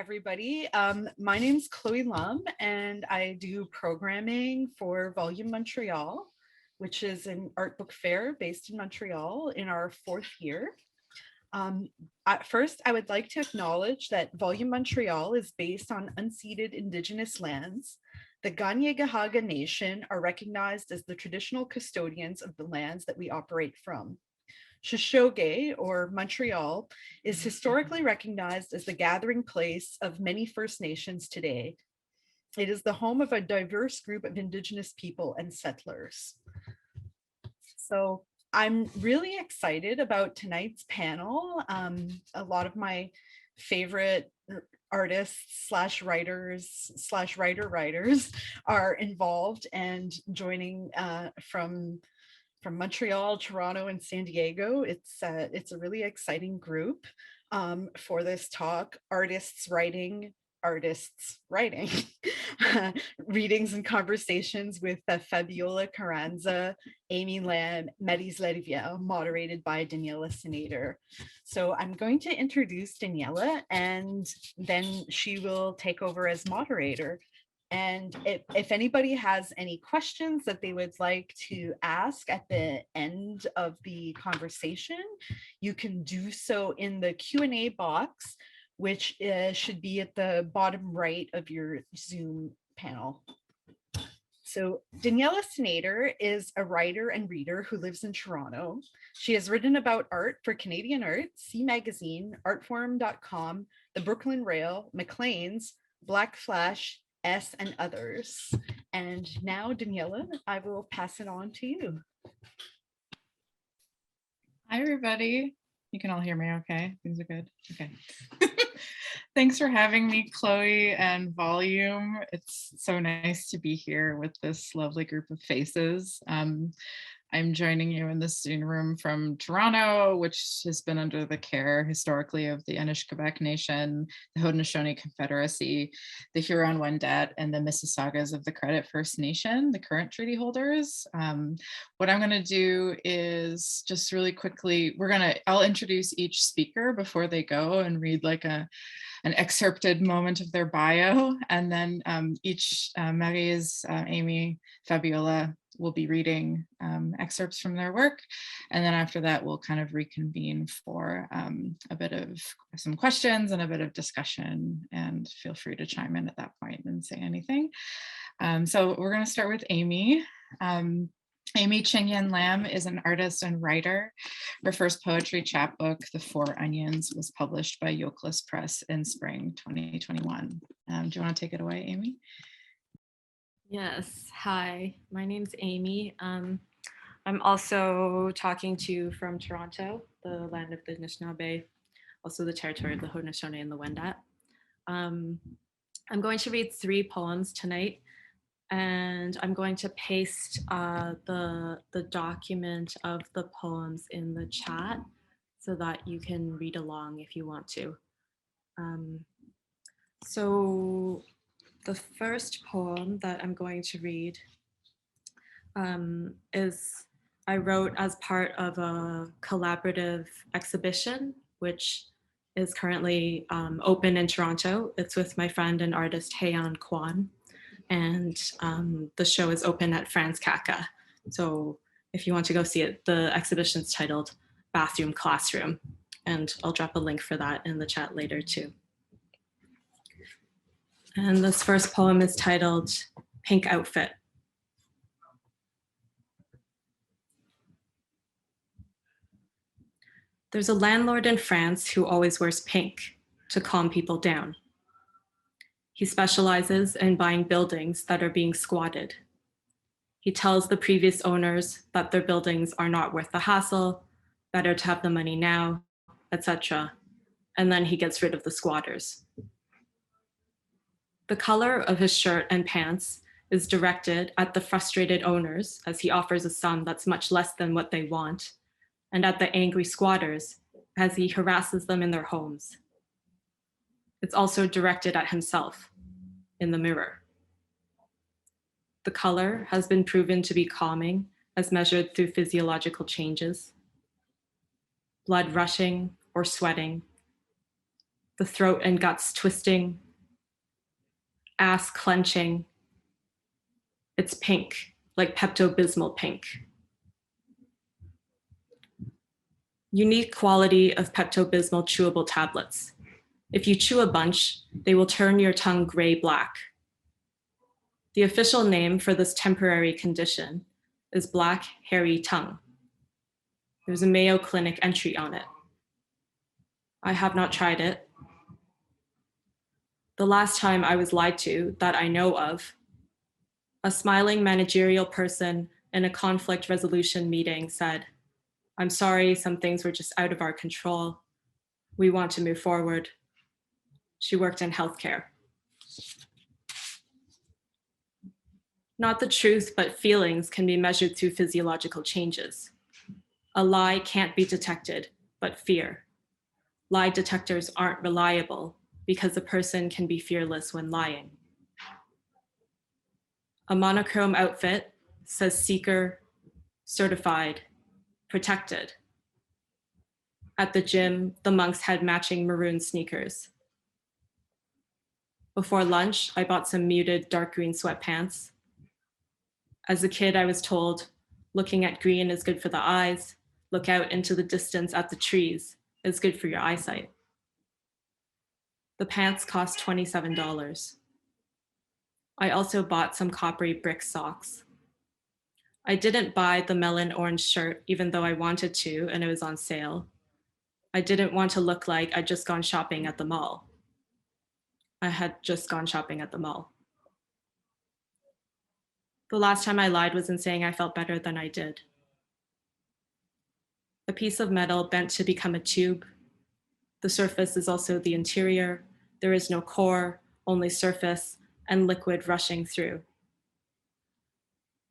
everybody. My name's Chloe Lum, and I do programming for Volume Montreal, which is an art book fair based in Montreal in our 4th year. At first, I would like to acknowledge that Volume Montreal is based on unceded Indigenous lands. The Kanien'kehá:ka Nation are recognized as the traditional custodians of the lands that we operate from. Shoshone, or Montreal, is historically recognized as the gathering place of many First Nations today. It is the home of a diverse group of Indigenous people and settlers. So I'm really excited about tonight's panel. A lot of my favorite artists / writers / writers are involved and joining from Montreal, Toronto, and San Diego. It's a really exciting group for this talk, Artists Writing, readings and conversations with Fabiola Carranza, Amy Lam, Maryse Larivière, moderated by Daniella Sanader. So I'm going to introduce Daniella, and then she will take over as moderator. And if anybody has any questions that they would like to ask at the end of the conversation, you can do so in the Q&A box, which should be at the bottom right of your Zoom panel. So Daniella Sanader is a writer and reader who lives in Toronto. She has written about art for Canadian Art, C Magazine, Artforum.com, the Brooklyn Rail, Maclean's, BlackFlash, esse, and others. And now, Daniella, I will pass it on to you. Hi, everybody. You can all hear me okay? Things are good? Okay. Thanks for having me, Chloe and Volume. It's so nice to be here with this lovely group of faces. I'm joining you in the Zoom room from Toronto, which has been under the care historically of the Anishinaabeg Nation, the Haudenosaunee Confederacy, the Huron-Wendat, and the Mississaugas of the Credit First Nation, the current treaty holders. What I'm going to do is just really quickly, I'll introduce each speaker before they go and read like an excerpted moment of their bio, and then each Maryse, Amy, Fabiola will be reading excerpts from their work, and then after that we'll kind of reconvene for a bit of some questions and a bit of discussion, and feel free to chime in at that point and say anything. So we're going to start with Amy. Amy Ching-Yan Lam is an artist and writer. Her first poetry chapbook, The Four Onions, was published by Yolkless Press in spring 2021. Do you want to take it away, Amy? Yes, hi, my name's Amy. I'm also talking to you from Toronto, the land of the Anishinaabe, also the territory of the Haudenosaunee and the Wendat. I'm going to read 3 poems tonight, and I'm going to paste the document of the poems in the chat so that you can read along if you want to. So the first poem that I'm going to read is I wrote as part of a collaborative exhibition, which is currently open in Toronto. It's with my friend and artist Heian Kwan, and the show is open at Franz Kaka. So if you want to go see it, the exhibition's titled Bathroom Classroom, and I'll drop a link for that in the chat later too. And this first poem is titled Pink Outfit. There's a landlord in France who always wears pink to calm people down. He specializes in buying buildings that are being squatted. He tells the previous owners that their buildings are not worth the hassle, better to have the money now, etc. And then he gets rid of the squatters. The color of his shirt and pants is directed at the frustrated owners as he offers a sum that's much less than what they want, and at the angry squatters as he harasses them in their homes. It's also directed at himself in the mirror. The color has been proven to be calming as measured through physiological changes. Blood rushing or sweating, the throat and guts twisting, ass clenching. It's pink, like Pepto-Bismol pink. Unique quality of Pepto-Bismol chewable tablets. If you chew a bunch, they will turn your tongue gray-black. The official name for this temporary condition is black hairy tongue. There's a Mayo Clinic entry on it. I have not tried it. The last time I was lied to that I know of, a smiling managerial person in a conflict resolution meeting said, "I'm sorry, some things were just out of our control. We want to move forward." She worked in healthcare. Not the truth, but feelings can be measured through physiological changes. A lie can't be detected, but fear. Lie detectors aren't reliable because a person can be fearless when lying. A monochrome outfit says seeker, certified, protected. At the gym, the monks had matching maroon sneakers. Before lunch, I bought some muted dark green sweatpants. As a kid, I was told, looking at green is good for the eyes. Look out into the distance at the trees is good for your eyesight. The pants cost $27. I also bought some coppery brick socks. I didn't buy the melon orange shirt, even though I wanted to, and it was on sale. I didn't want to look like I'd just gone shopping at the mall. I had just gone shopping at the mall. The last time I lied was in saying I felt better than I did. A piece of metal bent to become a tube. The surface is also the interior. There is no core, only surface and liquid rushing through.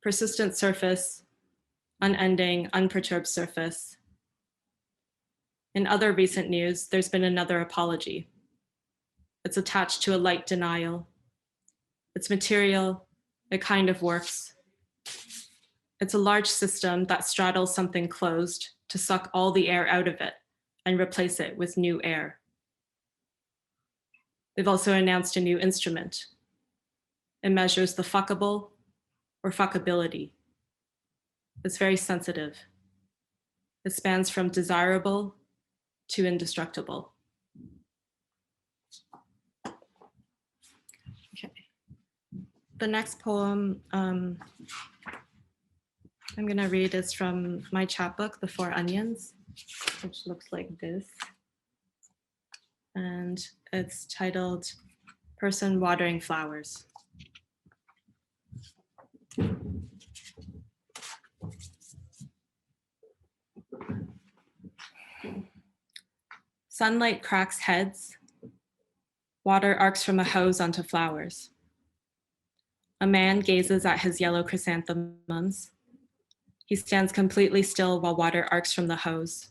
Persistent surface, unending, unperturbed surface. In other recent news, there's been another apology. It's attached to a light denial. It's material, it kind of works. It's a large system that straddles something closed to suck all the air out of it and replace it with new air. They've also announced a new instrument. It measures the fuckable or fuckability. It's very sensitive. It spans from desirable to indestructible. Okay. The next poem I'm going to read is from my chapbook, The Four Onions, which looks like this. And it's titled Person Watering Flowers. Sunlight cracks heads. Water arcs from a hose onto flowers. A man gazes at his yellow chrysanthemums. He stands completely still while water arcs from the hose.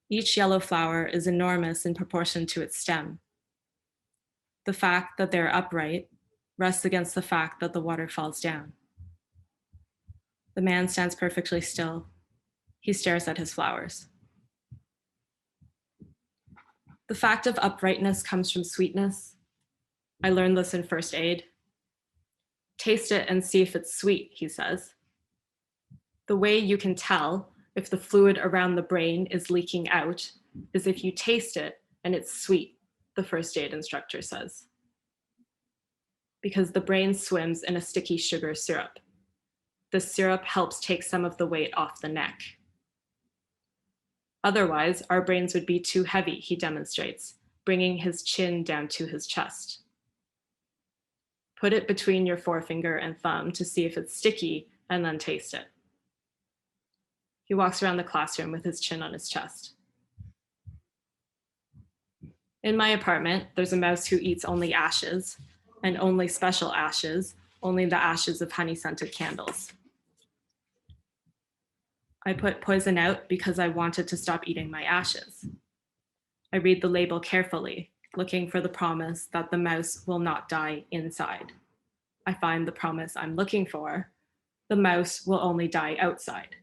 Each yellow flower is enormous in proportion to its stem. The fact that they're upright rests against the fact that the water falls down. The man stands perfectly still. He stares at his flowers. The fact of uprightness comes from sweetness. I learned this in first aid. Taste it and see if it's sweet, he says. The way you can tell if the fluid around the brain is leaking out is if you taste it and it's sweet, the first aid instructor says. Because the brain swims in a sticky sugar syrup. The syrup helps take some of the weight off the neck. Otherwise, our brains would be too heavy, he demonstrates, bringing his chin down to his chest. Put it between your forefinger and thumb to see if it's sticky, and then taste it. He walks around the classroom with his chin on his chest. In my apartment, there's a mouse who eats only ashes, and only special ashes, only the ashes of honey-scented candles. I put poison out because I wanted to stop eating my ashes. I read the label carefully, looking for the promise that the mouse will not die inside. I find the promise I'm looking for. The mouse will only die outside.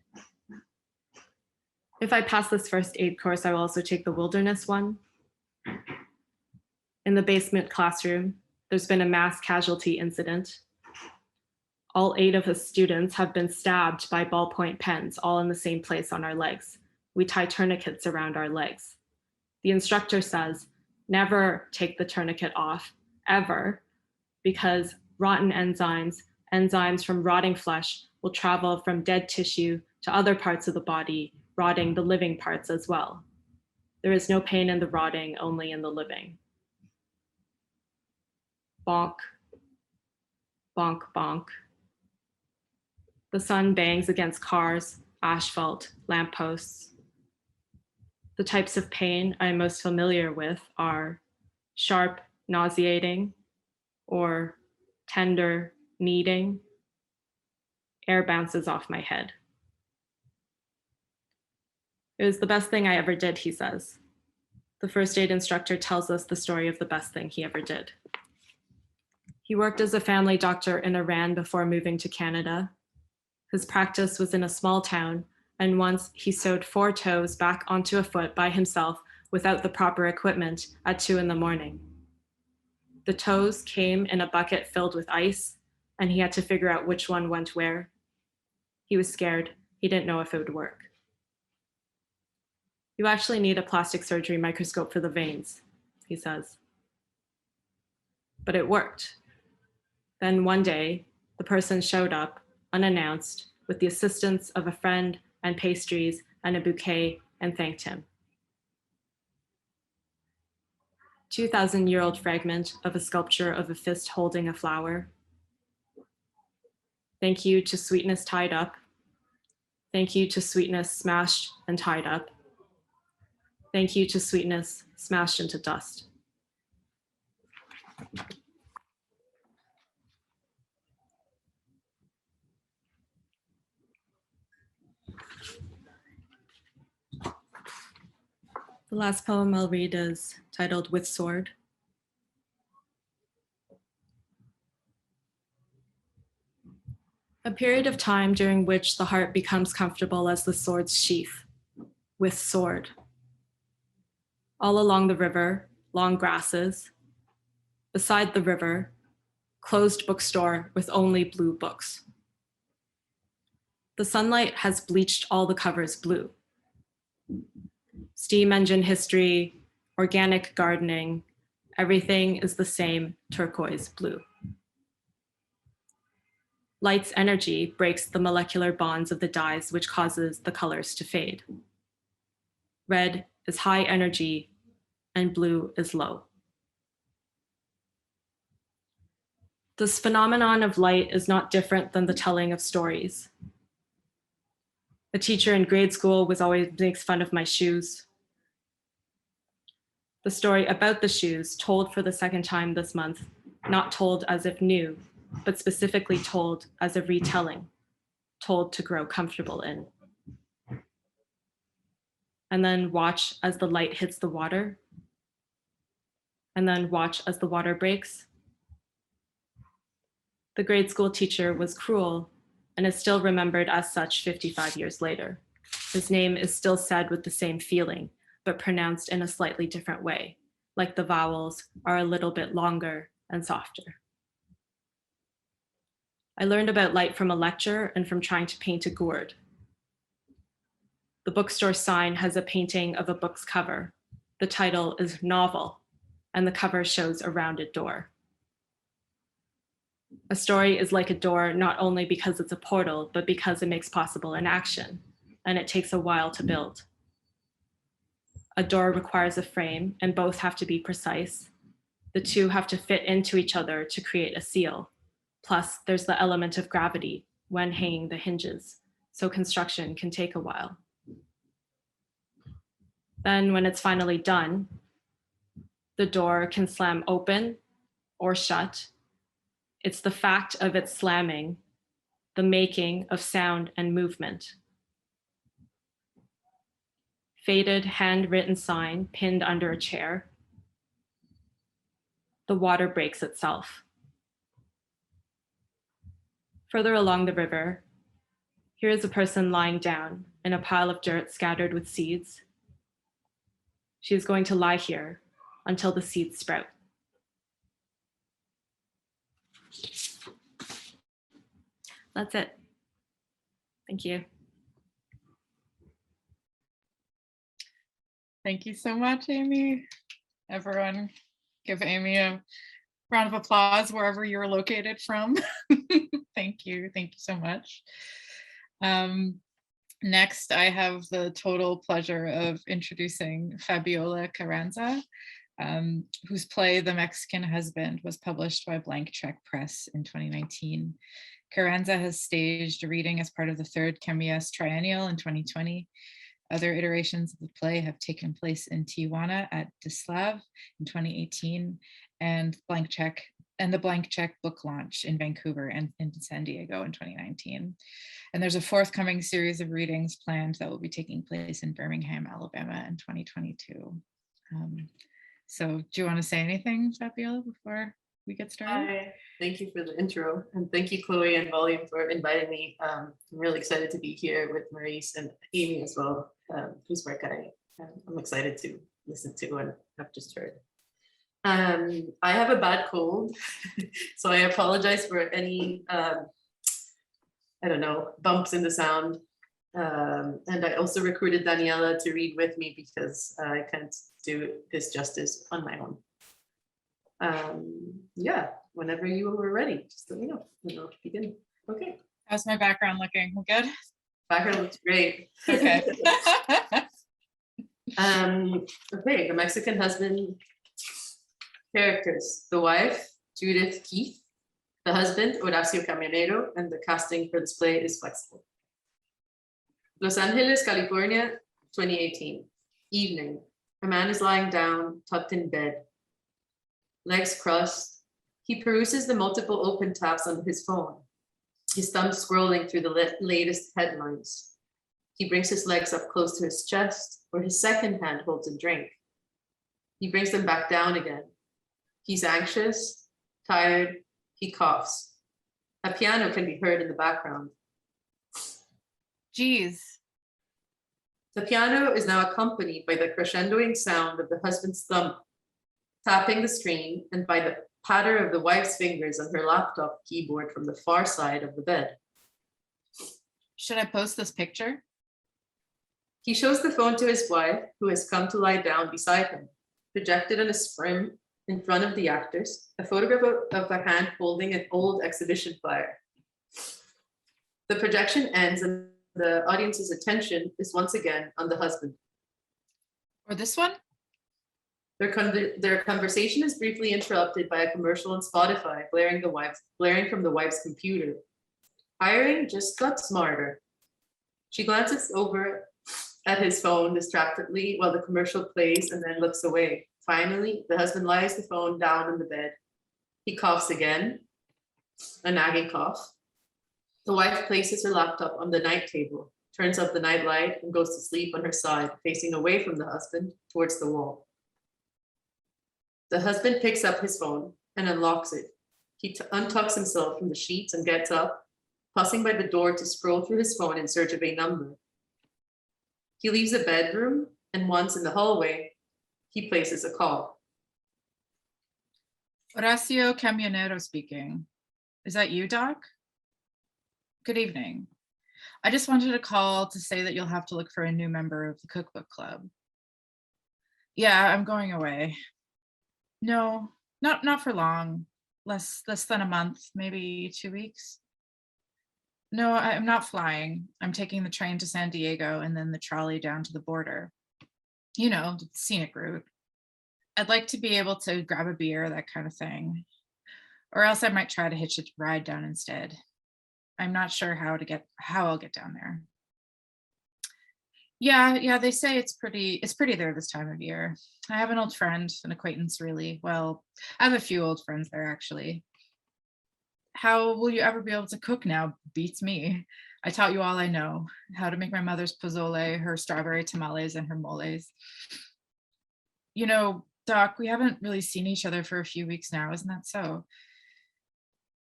If I pass this first aid course, I will also take the wilderness one. In the basement classroom, there's been a mass casualty incident. All 8 of his students have been stabbed by ballpoint pens, all in the same place on our legs. We tie tourniquets around our legs. The instructor says, never take the tourniquet off, ever, because rotten enzymes from rotting flesh, will travel from dead tissue to other parts of the body, rotting the living parts as well. There is no pain in the rotting, only in the living. Bonk, bonk, bonk. The sun bangs against cars, asphalt, lampposts. The types of pain I'm most familiar with are sharp, nauseating, or tender, kneading. Air bounces off my head. It was the best thing I ever did, he says. The first aid instructor tells us the story of the best thing he ever did. He worked as a family doctor in Iran before moving to Canada. His practice was in a small town, and once he sewed 4 toes back onto a foot by himself without the proper equipment at 2 a.m. The toes came in a bucket filled with ice, and he had to figure out which one went where. He was scared. He didn't know if it would work. You actually need a plastic surgery microscope for the veins, he says. But it worked. Then one day, the person showed up, unannounced, with the assistance of a friend and pastries and a bouquet, and thanked him. 2,000-year-old fragment of a sculpture of a fist holding a flower. Thank you to sweetness tied up. Thank you to sweetness smashed and tied up. Thank you to sweetness smashed into dust. The last poem I'll read is titled With Sword. A period of time during which the heart becomes comfortable as the sword's sheath, with sword. All along the river, long grasses. Beside the river, closed bookstore with only blue books. The sunlight has bleached all the covers blue. Steam engine history, organic gardening, everything is the same turquoise blue. Light's energy breaks the molecular bonds of the dyes, which causes the colors to fade. Red is high energy and blue is low. This phenomenon of light is not different than the telling of stories. A teacher in grade school always makes fun of my shoes. The story about the shoes, told for the second time this month, not told as if new, but specifically told as a retelling, told to grow comfortable in. And then watch as the light hits the water. And then watch as the water breaks. The grade school teacher was cruel and is still remembered as such 55 years later. His name is still said with the same feeling, but pronounced in a slightly different way, like the vowels are a little bit longer and softer. I learned about light from a lecture and from trying to paint a gourd. The bookstore sign has a painting of a book's cover. The title is Novel, and the cover shows a rounded door. A story is like a door not only because it's a portal, but because it makes possible an action, and it takes a while to build. A door requires a frame, and both have to be precise. The two have to fit into each other to create a seal. Plus, there's the element of gravity when hanging the hinges, so construction can take a while. Then, when it's finally done, the door can slam open or shut. It's the fact of its slamming, the making of sound and movement. Faded handwritten sign pinned under a chair. The water breaks itself. Further along the river, here is a person lying down in a pile of dirt scattered with seeds. She is going to lie here until the seeds sprout. that's it. Thank you. Thank you so much, Amy. Everyone, give Amy a round of applause wherever you're located from. Thank you so much. Next, I have the total pleasure of introducing Fabiola Carranza, whose play The Mexican Husband was published by Blank Cheque Press in 2019. Carranza has staged a reading as part of the third Kamias Triennial in 2020. Other iterations of the play have taken place in Tijuana at Deslave in 2018, and the Blank Cheque book launch in Vancouver and in San Diego in 2019. And there's a forthcoming series of readings planned that will be taking place in Birmingham, Alabama in 2022. So do you want to say anything, Fabiola, before we get started? Hi, thank you for the intro, and thank you, Chloe and Volume, for inviting me. I'm really excited to be here with Maryse and Amy as well, whose work I'm excited to listen to and have just heard. I have a bad cold, so I apologize for any, I don't know, bumps in the sound. And I also recruited Daniella to read with me because I can't do this justice on my own. Yeah, whenever you were ready, just let me know and I'll begin. Okay. How's my background looking? We're good? Background looks great. Okay. Okay, The Mexican Husband. Characters: the wife, Judith Keith; the husband, Horacio Camionero, and the casting for this play is flexible. Los Angeles, California, 2018. Evening. A man is lying down, tucked in bed, legs crossed. He peruses the multiple open tabs on his phone, his thumb scrolling through the latest headlines. He brings his legs up close to his chest, where his second hand holds a drink. He brings them back down again. He's anxious, tired, he coughs. A piano can be heard in the background. Geez. The piano is now accompanied by the crescendoing sound of the husband's thumb tapping the string and by the patter of the wife's fingers on her laptop keyboard from the far side of the bed. Should I post this picture? He shows the phone to his wife, who has come to lie down beside him, projected on a scrim in front of the actors, a photograph of a hand holding an old exhibition flyer. The projection ends and the audience's attention is once again on the husband. Or this one? Their conversation is briefly interrupted by a commercial on Spotify blaring from the wife's computer. Hiring just got smarter. She glances over at his phone distractedly while the commercial plays and then looks away. Finally, the husband lies the phone down on the bed. He coughs again, a nagging cough. The wife places her laptop on the night table, turns off the night light, and goes to sleep on her side, facing away from the husband towards the wall. The husband picks up his phone and unlocks it. He untucks himself from the sheets and gets up, pausing by the door to scroll through his phone in search of a number. He leaves the bedroom, and once in the hallway, he places a call. Horacio Camionero speaking. Is that you, Doc? Good evening. I just wanted to call to say that you'll have to look for a new member of the cookbook club. Yeah, I'm going away. No, not for long. Less than a month, maybe 2 weeks. No, I'm not flying. I'm taking the train to San Diego and then the trolley down to the border. You know, the scenic route. I'd like to be able to grab a beer, that kind of thing. Or else I might try to hitch a ride down instead. I'm not sure how I'll get down there. Yeah, they say it's pretty there this time of year. I have an old friend, an acquaintance really. Well, I have a few old friends there actually. How will you ever be able to cook now? Beats me. I taught you all I know. How to make my mother's pozole, her strawberry tamales, and her moles. You know, Doc, we haven't really seen each other for a few weeks now, isn't that so?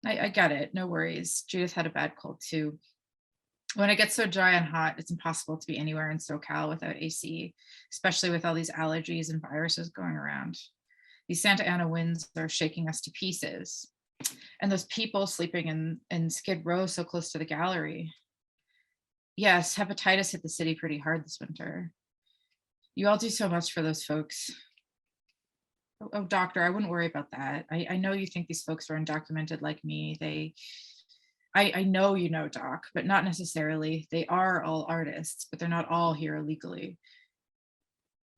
I get it, no worries. Judith had a bad cold too. When it gets so dry and hot, it's impossible to be anywhere in SoCal without AC, especially with all these allergies and viruses going around. These Santa Ana winds are shaking us to pieces. And those people sleeping in Skid Row so close to the gallery. Yes, hepatitis hit the city pretty hard this winter. You all do so much for those folks. Oh, doctor, I wouldn't worry about that. I know you think these folks are undocumented like me. I know you know, doc, but not necessarily. They are all artists, but they're not all here illegally.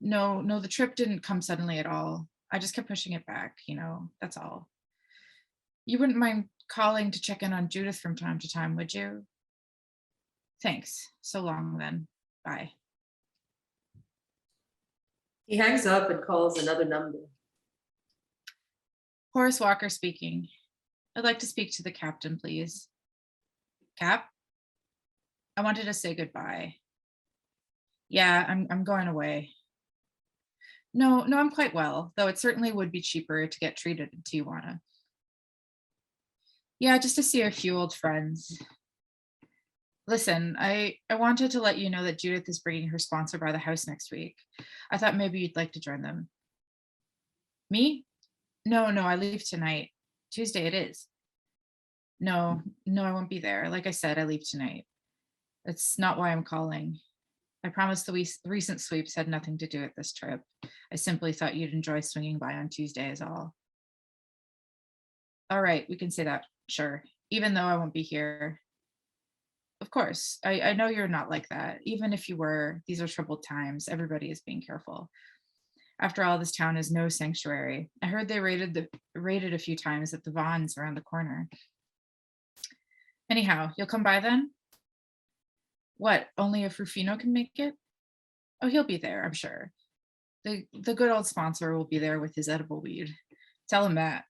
No, the trip didn't come suddenly at all. I just kept pushing it back, that's all. You wouldn't mind calling to check in on Judith from time to time, would you? Thanks. So long then. Bye. He hangs up and calls another number. Horace Walker speaking. I'd like to speak to the captain, please. Cap? I wanted to say goodbye. Yeah, I'm going away. No, I'm quite well, though it certainly would be cheaper to get treated in Tijuana. Yeah, just to see a few old friends. Listen, I wanted to let you know that Judith is bringing her sponsor by the house next week. I thought maybe you'd like to join them. Me? No, I leave tonight. Tuesday it is. No, I won't be there. Like I said, I leave tonight. That's not why I'm calling. I promise the recent sweeps had nothing to do with this trip. I simply thought you'd enjoy swinging by on Tuesday is all. All right, we can say that, sure, even though I won't be here. Of course, I know you're not like that. Even if you were, these are troubled times. Everybody is being careful. After all, this town is no sanctuary. I heard they raided a few times at the Vons around the corner. Anyhow, you'll come by then? What, only if Rufino can make it? Oh, he'll be there, I'm sure. The good old sponsor will be there with his edible weed. Tell him that.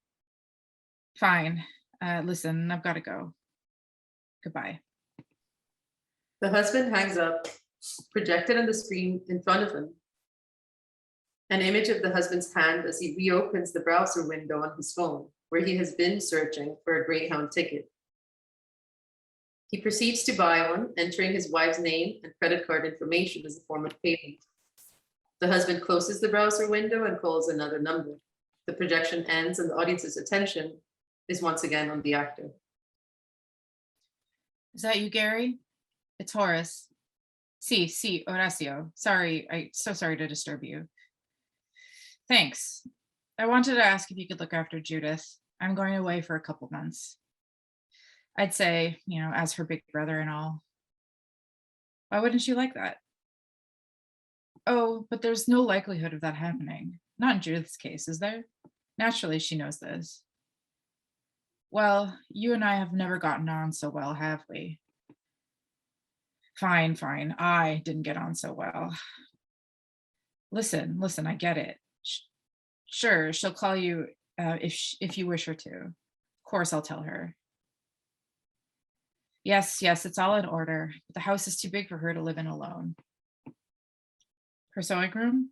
Fine. Listen, I've got to go. Goodbye. The husband hangs up, projected on the screen in front of him. An image of the husband's hand as he reopens the browser window on his phone, where he has been searching for a Greyhound ticket. He proceeds to buy one, entering his wife's name and credit card information as a form of payment. The husband closes the browser window and calls another number. The projection ends and the audience's attention is once again on the actor. Is that you, Gary? It's Horace. Sí, Horacio. So sorry to disturb you. Thanks. I wanted to ask if you could look after Judith. I'm going away for a couple months. I'd say, as her big brother and all. Why wouldn't you like that? Oh, but there's no likelihood of that happening. Not in Judith's case, is there? Naturally, she knows this. Well, you and I have never gotten on so well, have we? Fine. I didn't get on so well. Listen, I get it. Sure, she'll call you if you wish her to. Of course, I'll tell her. Yes, it's all in order. But the house is too big for her to live in alone. Her sewing room?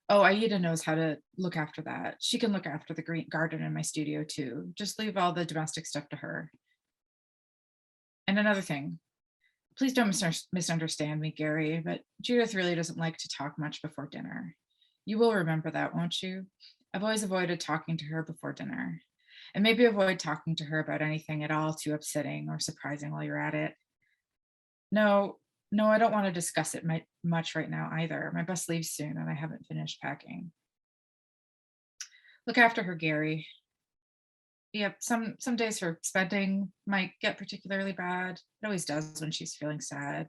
Oh, Aida knows how to look after that. She can look after the green garden in my studio too. Just leave all the domestic stuff to her. And another thing, please don't misunderstand me, Gary, but Judith really doesn't like to talk much before dinner. You will remember that, won't you? I've always avoided talking to her before dinner. And maybe avoid talking to her about anything at all too upsetting or surprising while you're at it. No, I don't want to discuss it much right now either. My bus leaves soon and I haven't finished packing. Look after her, Gary. Yep, some days her spending might get particularly bad. It always does when she's feeling sad.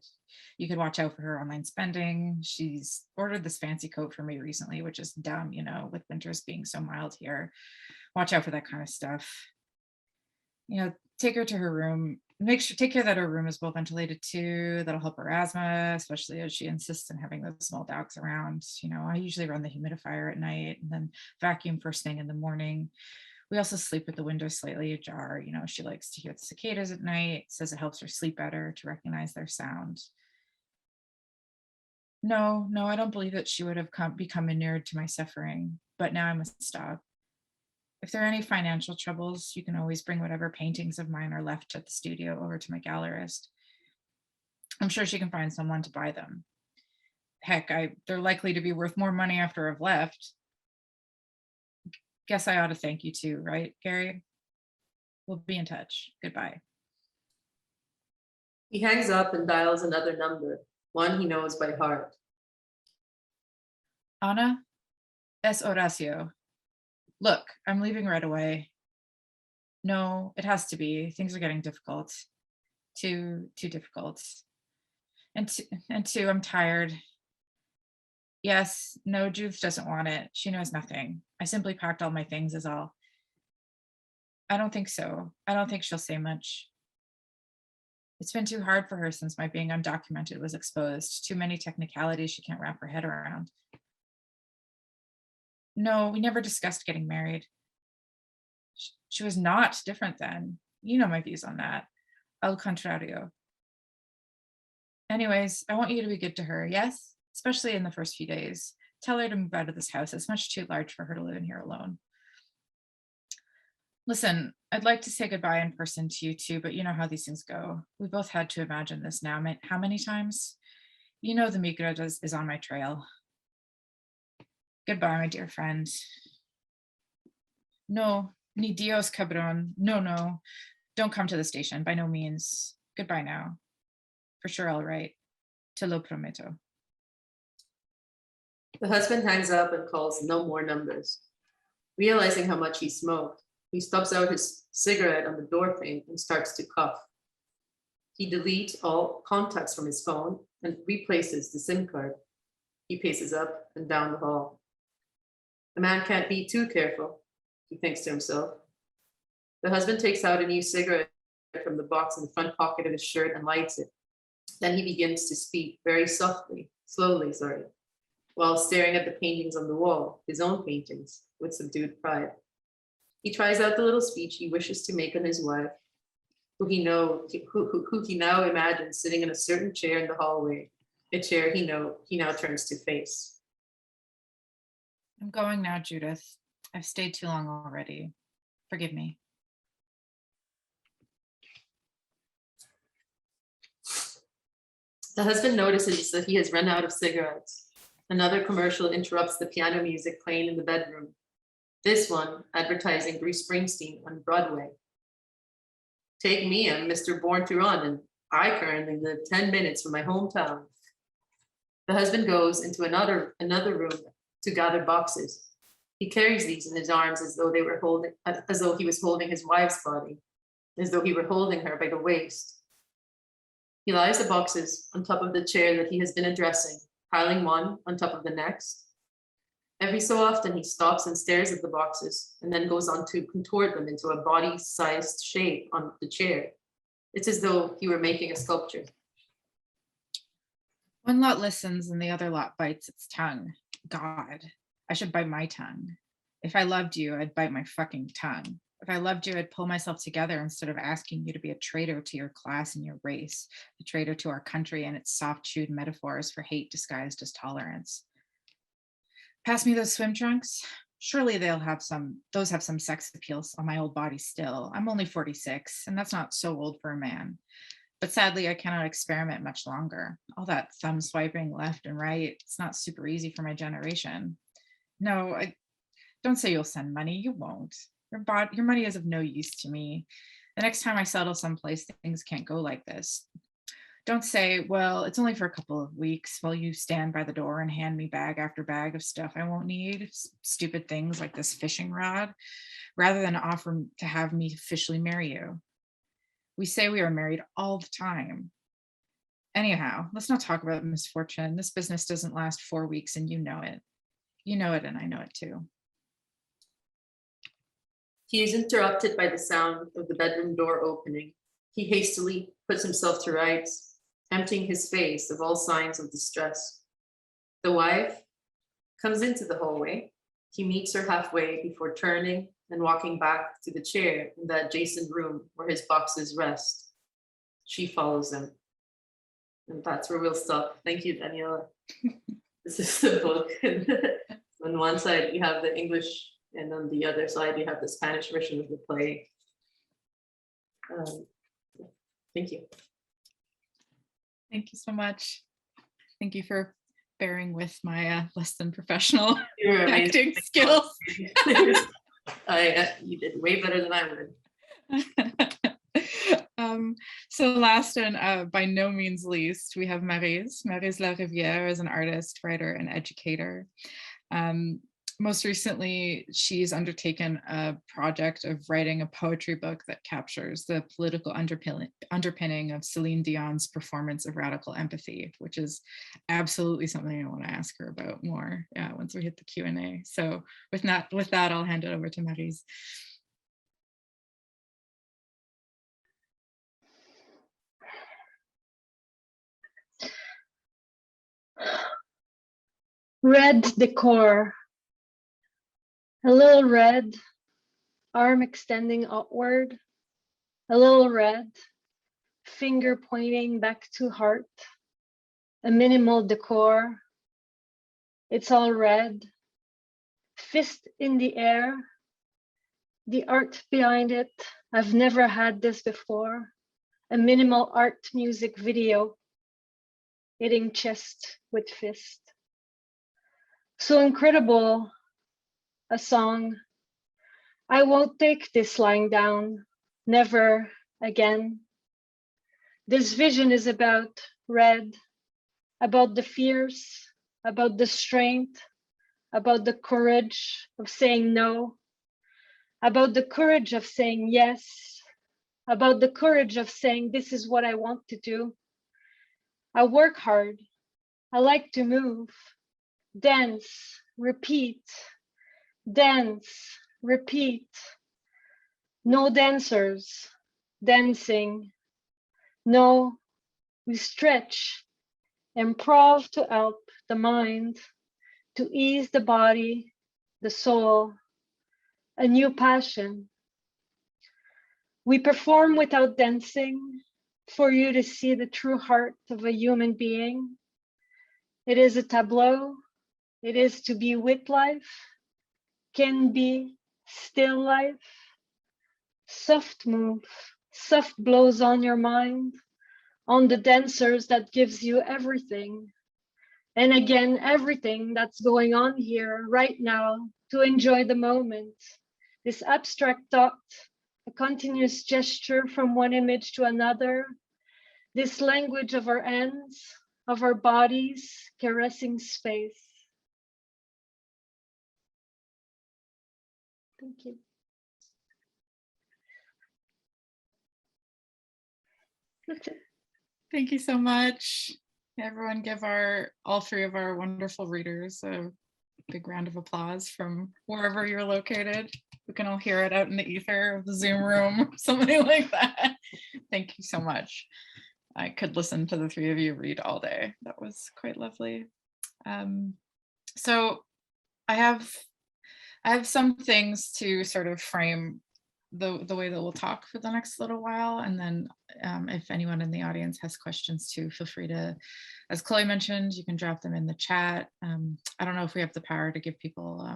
You could watch out for her online spending. She's ordered this fancy coat for me recently, which is dumb, with winters being so mild here. Watch out for that kind of stuff. Take her to her room. Take care that her room is well ventilated too. That'll help her asthma, especially as she insists on having those small dogs around. I usually run the humidifier at night and then vacuum first thing in the morning. We also sleep with the windows slightly ajar. She likes to hear the cicadas at night, says it helps her sleep better to recognize their sound. No, I don't believe that she would have become inured to my suffering, but now I must stop. If there are any financial troubles, you can always bring whatever paintings of mine are left at the studio over to my gallerist. I'm sure she can find someone to buy them. Heck, they're likely to be worth more money after I've left. Guess I ought to thank you too, right, Gary? We'll be in touch. Goodbye. He hangs up and dials another number, one he knows by heart. Ana, es Horacio. Look, I'm leaving right away. No, it has to be. Things are getting difficult. Too difficult. And two, I'm tired. Yes, no, Judith doesn't want it. She knows nothing. I simply packed all my things is all. I don't think so. I don't think she'll say much. It's been too hard for her since my being undocumented was exposed. Too many technicalities she can't wrap her head around. No, we never discussed getting married. She was not different then. You know my views on that. Al contrario. Anyways, I want you to be good to her, yes? Especially in the first few days. Tell her to move out of this house. It's much too large for her to live in here alone. Listen, I'd like to say goodbye in person to you too, but you know how these things go. We both had to imagine this now. How many times? You know the migra is on my trail. Goodbye, my dear friend. No, ni Dios, cabron. No. Don't come to the station, by no means. Goodbye now. For sure, I'll write. Te lo prometo. The husband hangs up and calls no more numbers. Realizing how much he smoked, he stubs out his cigarette on the door frame and starts to cough. He deletes all contacts from his phone and replaces the SIM card. He paces up and down the hall. A man can't be too careful, he thinks to himself. The husband takes out a new cigarette from the box in the front pocket of his shirt and lights it. Then he begins to speak very slowly, while staring at the paintings on the wall, his own paintings, with subdued pride. He tries out the little speech he wishes to make on his wife, who he now imagines sitting in a certain chair in the hallway, a chair he now turns to face. I'm going now, Judith. I've stayed too long already. Forgive me. The husband notices that he has run out of cigarettes. Another commercial interrupts the piano music playing in the bedroom. This one advertising Bruce Springsteen on Broadway. Take me, I'm Mr. Born to Run, and I currently live 10 minutes from my hometown. The husband goes into another room to gather boxes. He carries these in his arms as though he was holding his wife's body, as though he were holding her by the waist. He lies the boxes on top of the chair that he has been addressing, piling one on top of the next. Every so often he stops and stares at the boxes and then goes on to contort them into a body-sized shape on the chair. It's as though he were making a sculpture. One lot listens and the other lot bites its tongue. God, I should bite my tongue. If I loved you, I'd bite my fucking tongue. If I loved you, I'd pull myself together instead of asking you to be a traitor to your class and your race, a traitor to our country and its soft-chewed metaphors for hate disguised as tolerance. Pass me those swim trunks. Surely those have some sex appeals on my old body still. I'm only 46, and that's not so old for a man. But sadly, I cannot experiment much longer. All that thumb swiping left and right, it's not super easy for my generation. No, don't say you'll send money, you won't. Your money is of no use to me. The next time I settle someplace, things can't go like this. Don't say, well, it's only for a couple of weeks while you stand by the door and hand me bag after bag of stuff I won't need, stupid things like this fishing rod, rather than offer to have me officially marry you. We say we are married all the time. Anyhow, let's not talk about misfortune. This business doesn't last 4 weeks and you know it. You know it and I know it too. He is interrupted by the sound of the bedroom door opening. He hastily puts himself to rights, emptying his face of all signs of distress. The wife comes into the hallway. He meets her halfway before turning and walking back to the chair in the adjacent room where his boxes rest. She follows him. And that's where we'll stop. Thank you, Daniella. This is the book. On one side, you have the English, and on the other side, you have the Spanish version of the play. Thank you. Thank you so much. Thank you for bearing with my less than professional You're acting skills. You did way better than I would. So last and by no means least, we have Maryse. Maryse Larivière is an artist, writer, and educator. Most recently, she's undertaken a project of writing a poetry book that captures the political underpinning of Celine Dion's performance of Radical Empathy, which is absolutely something I want to ask her about more once we hit the Q&A. So with that, I'll hand it over to Maryse. Red decor. A little red, arm extending outward. A little red, finger pointing back to heart. A minimal decor. It's all red. Fist in the air. The art behind it. I've never had this before. A minimal art music video. Hitting chest with fist. So incredible. A song. I won't take this lying down, never again. This vision is about red, about the fears, about the strength, about the courage of saying no, about the courage of saying yes, about the courage of saying this is what I want to do. I work hard. I like to move, dance, repeat. Dance, repeat. No dancers, dancing. No, we stretch, improv to help the mind, to ease the body, the soul, a new passion. We perform without dancing for you to see the true heart of a human being. It is a tableau. It is to be with life. Can be still life, soft move, soft blows on your mind, on the dancers that gives you everything. And again, everything that's going on here right now to enjoy the moment. This abstract thought, a continuous gesture from one image to another, this language of our hands, of our bodies, caressing space. Thank you. That's it. Thank you so much. Everyone give all three of our wonderful readers a big round of applause from wherever you're located. We can all hear it out in the ether of the Zoom room, something like that. Thank you so much. I could listen to the three of you read all day. That was quite lovely. So I have some things to sort of frame the way that we'll talk for the next little while. And then if anyone in the audience has questions too, feel free to, as Chloe mentioned, you can drop them in the chat. I don't know if we have the power to give people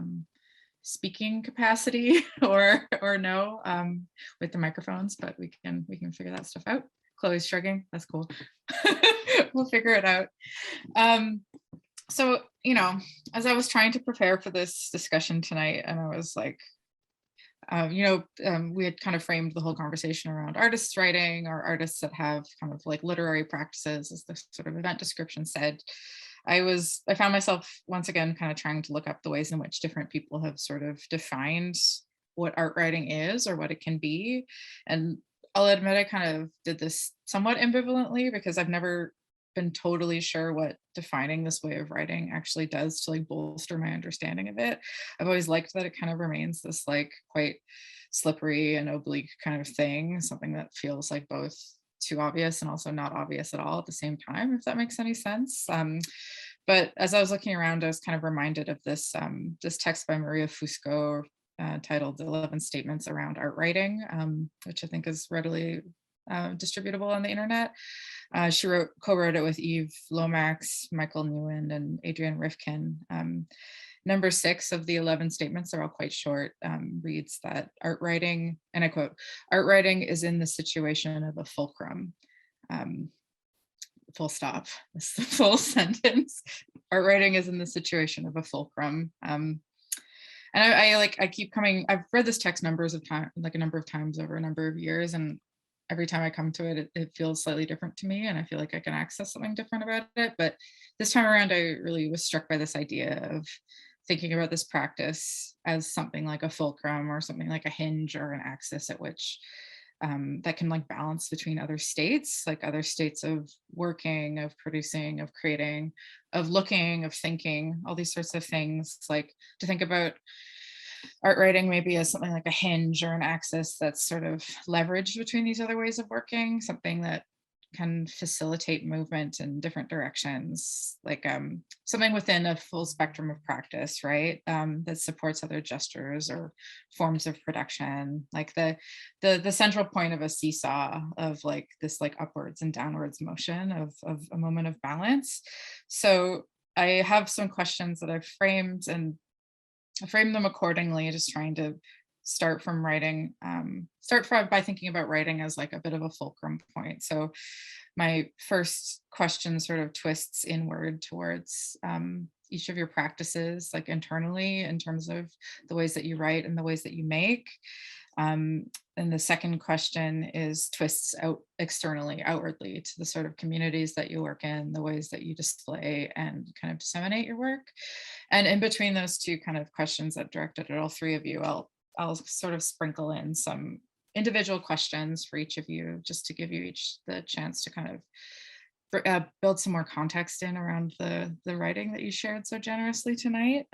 speaking capacity or no with the microphones, but we can figure that stuff out. Chloe's shrugging, that's cool. We'll figure it out. So, as I was trying to prepare for this discussion tonight, and I was like, we had kind of framed the whole conversation around artists writing, or artists that have kind of like literary practices, as the sort of event description said. I found myself once again kind of trying to look up the ways in which different people have sort of defined what art writing is or what it can be. And I'll admit I kind of did this somewhat ambivalently because I've never been totally sure what defining this way of writing actually does to like bolster my understanding of it. I've always liked that it kind of remains this like quite slippery and oblique kind of thing, something that feels like both too obvious and also not obvious at all at the same time, if that makes any sense. But as I was looking around, I was kind of reminded of this text by Maria Fusco titled 11 Statements Around Art Writing, which I think is readily distributable on the internet. She co-wrote it with Eve Lomax, Michael Newen, and Adrienne Rifkin. Number 6 of the 11 statements are all quite short, reads that art writing, and I quote, "Art writing is in the situation of a fulcrum." Full stop. That's the full sentence. Art writing is in the situation of a fulcrum. And I keep coming, I've read this text a number of times over a number of years, and every time I come to it, it feels slightly different to me, and I feel like I can access something different about it. But this time around, I really was struck by this idea of thinking about this practice as something like a fulcrum or something like a hinge or an axis at which that can like balance between other states of working, of producing, of creating, of looking, of thinking, all these sorts of things. Like to think about art writing maybe as something like a hinge or an axis that's sort of leveraged between these other ways of working, something that can facilitate movement in different directions, like something within a full spectrum of practice, right? That supports other gestures or forms of production, like the central point of a seesaw of like this like upwards and downwards motion of a moment of balance. So I have some questions that I've framed, and I frame them accordingly, just trying to start from writing, by thinking about writing as like a bit of a fulcrum point. So my first question sort of twists inward towards each of your practices, like internally in terms of the ways that you write and the ways that you make. And the second question is twists out externally, outwardly, to the sort of communities that you work in, the ways that you display and kind of disseminate your work. And in between those two kind of questions that directed at all three of you, I'll sort of sprinkle in some individual questions for each of you, just to give you each the chance to kind of build some more context in around the writing that you shared so generously tonight.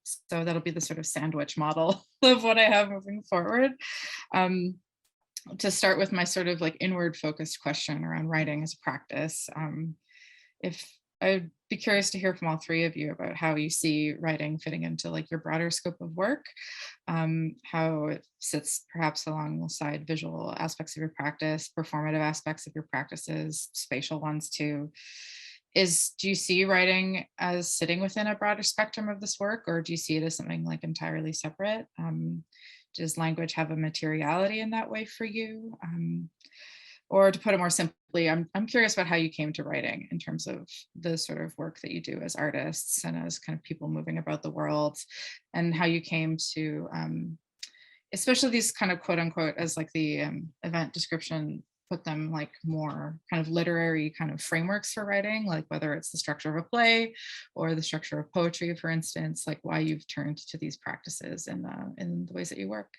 So that'll be the sort of sandwich model of what I have moving forward. To start with my sort of like inward focused question around writing as a practice, if I'd be curious to hear from all three of you about how you see writing fitting into like your broader scope of work, how it sits perhaps alongside visual aspects of your practice, performative aspects of your practices, spatial ones too. Do you see writing as sitting within a broader spectrum of this work, or do you see it as something like entirely separate? Does language have a materiality in that way for you? Or to put it more simply, I'm curious about how you came to writing in terms of the sort of work that you do as artists and as kind of people moving about the world, and how you came to, especially these kind of quote unquote, as like the event description put them, like more kind of literary kind of frameworks for writing, like whether it's the structure of a play or the structure of poetry, for instance, like why you've turned to these practices in the ways that you work.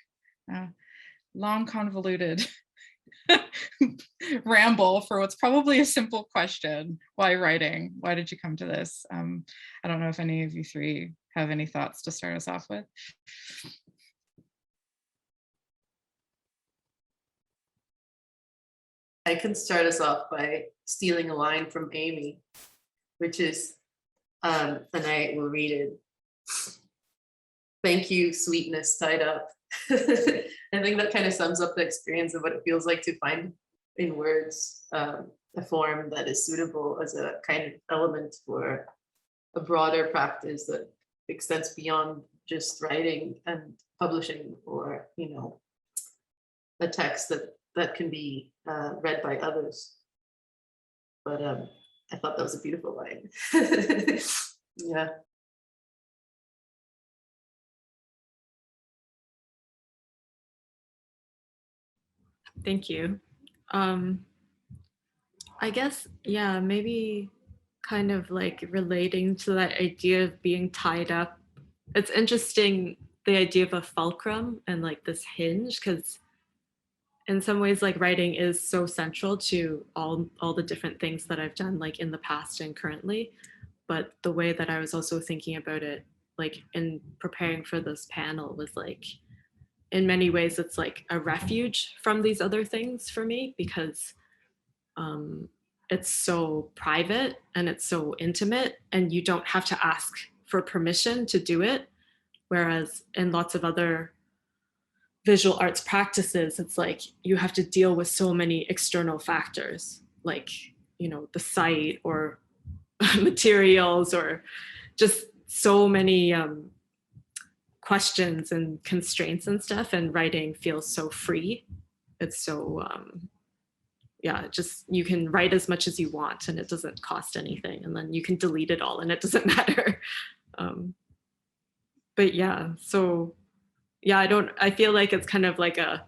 Long convoluted ramble for what's probably a simple question. Why writing? Why did you come to this? I don't know if any of you three have any thoughts to start us off with. I can start us off by stealing a line from Amy, which is, and I will read it. Thank you, sweetness tied up. I think that kind of sums up the experience of what it feels like to find in words a form that is suitable as a kind of element for a broader practice that extends beyond just writing and publishing, or, you know, a text that can be read by others. But I thought that was a beautiful line. Yeah. Thank you. I guess, yeah, maybe kind of like relating to that idea of being tied up. It's interesting, the idea of a fulcrum and like this hinge, because in some ways, like writing is so central to all the different things that I've done, like in the past and currently. But the way that I was also thinking about it, like in preparing for this panel, was like, in many ways, it's like a refuge from these other things for me, because it's so private and it's so intimate, and you don't have to ask for permission to do it. Whereas in lots of other visual arts practices, it's like you have to deal with so many external factors, like, you know, the site or materials, or just so many questions and constraints and stuff. And writing feels so free. It's so, yeah, just, you can write as much as you want and it doesn't cost anything. And then you can delete it all and it doesn't matter. but yeah, so yeah, I feel like it's kind of like a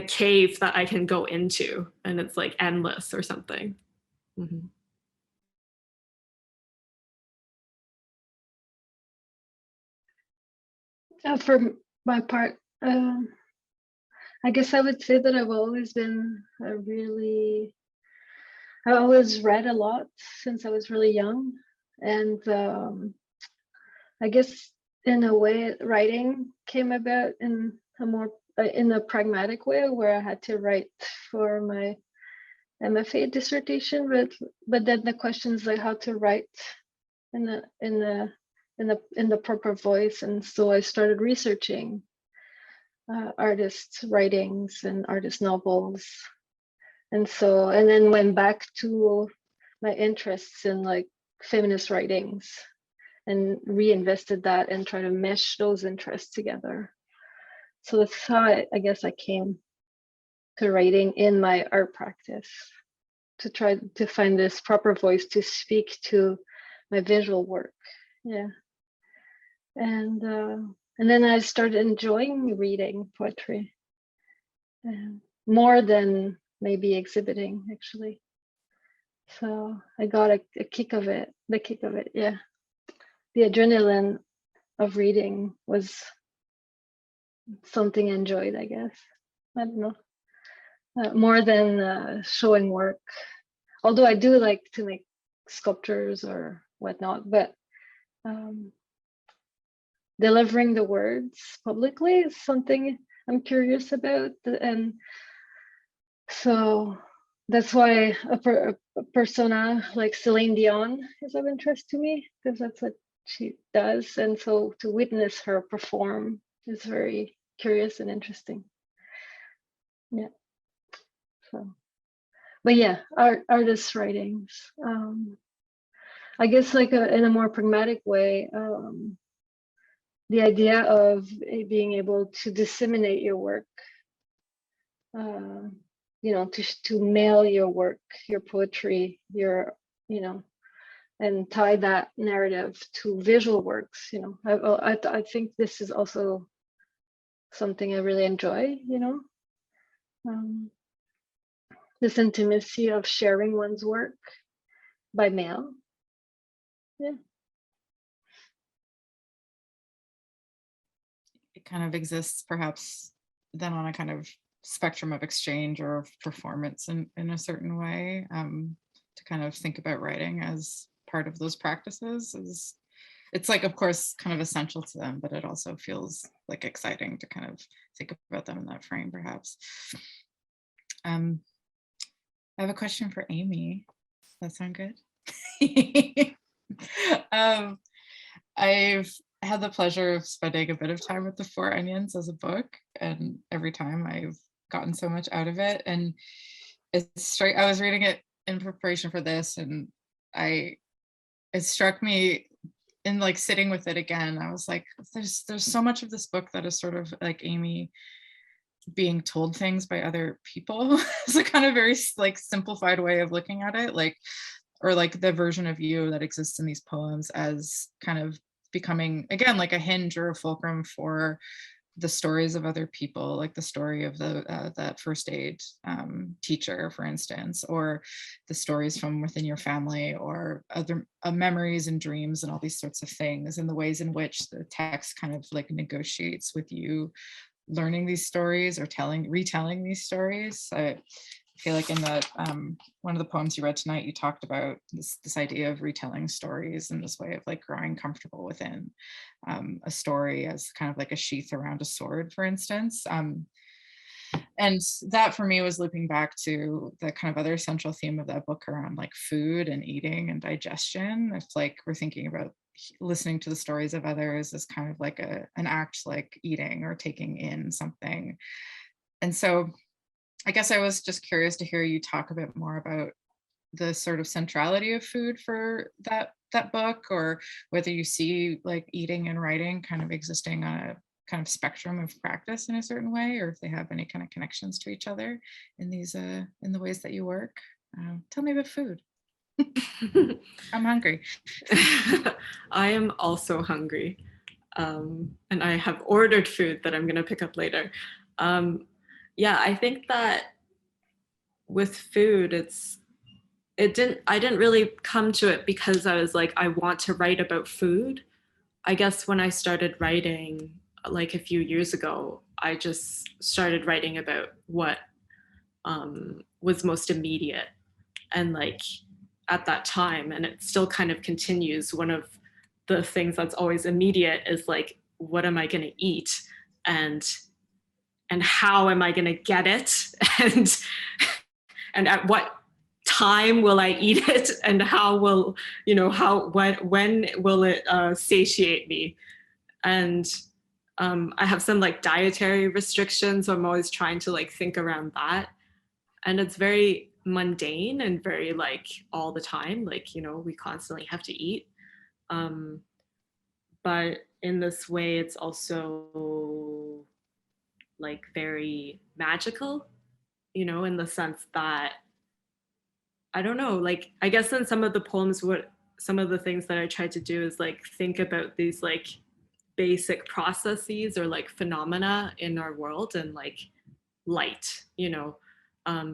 cave that I can go into, and it's like endless or something. Mhm. For my part, I guess I would say that I've always been I always read a lot since I was really young. And I guess in a way, writing came about in a pragmatic way, where I had to write for my MFA dissertation, but then the question is like how to write in the proper voice, and so I started researching artists' writings and artist novels, and then went back to my interests in like feminist writings and reinvested that and try to mesh those interests together. So that's how I guess I came to writing in my art practice, to try to find this proper voice to speak to my visual work. Yeah. And then I started enjoying reading poetry more than maybe exhibiting, actually. So I got a kick of it, yeah. The adrenaline of reading was something I enjoyed, I guess. I don't know. More than showing work. Although I do like to make sculptures or whatnot, but delivering the words publicly is something I'm curious about. And so that's why a persona like Celine Dion is of interest to me, because that's what she does. And so to witness her perform is very curious and interesting. Yeah. So, but yeah, artist writings. I guess like in a more pragmatic way, the idea of being able to disseminate your work, to mail your work, your poetry, and tie that narrative to visual works. I think this is also something I really enjoy. This intimacy of sharing one's work by mail. Yeah. It kind of exists perhaps then on a kind of spectrum of exchange or of performance in a certain way, to kind of think about writing as part of those practices it's like, of course, kind of essential to them, but it also feels like exciting to kind of think about them in that frame, perhaps. I have a question for Amy. Does that sound good? I've had the pleasure of spending a bit of time with The Four Onions as a book, and every time I've gotten so much out of it. And I was reading it in preparation for this, and it struck me in like sitting with it again. I was like, there's so much of this book that is sort of like Amy being told things by other people. It's a kind of very like simplified way of looking at it, or like the version of you that exists in these poems as kind of becoming, again, like a hinge or a fulcrum for the stories of other people, like the story of that first aid teacher, for instance, or the stories from within your family, or other memories and dreams and all these sorts of things, and the ways in which the text kind of like negotiates with you learning these stories or retelling these stories. I feel like in the one of the poems you read tonight, you talked about this idea of retelling stories and this way of like growing comfortable within a story as kind of like a sheath around a sword, for instance. And that for me was looping back to the kind of other central theme of that book around like food and eating and digestion. It's like we're thinking about listening to the stories of others as kind of like an act like eating or taking in something. And so I guess I was just curious to hear you talk a bit more about the sort of centrality of food for that book, or whether you see like eating and writing kind of existing on a kind of spectrum of practice in a certain way, or if they have any kind of connections to each other in these in the ways that you work. Tell me about food. I'm hungry. I am also hungry. and I have ordered food that I'm going to pick up later. Yeah, I think that with food, I didn't really come to it because I was like, I want to write about food. I guess when I started writing like a few years ago, I just started writing about what was most immediate. And like at that time, and it still kind of continues, one of the things that's always immediate is like, what am I going to eat? And how am I going to get it? And at what time will I eat it? And how will, when will it satiate me? And I have some like dietary restrictions, so I'm always trying to like think around that. And it's very mundane and very like all the time, like, we constantly have to eat. But in this way, it's also like very magical, in the sense that, I don't know, like, I guess in some of the poems, some of the things that I tried to do is like think about these like basic processes or like phenomena in our world, and like light,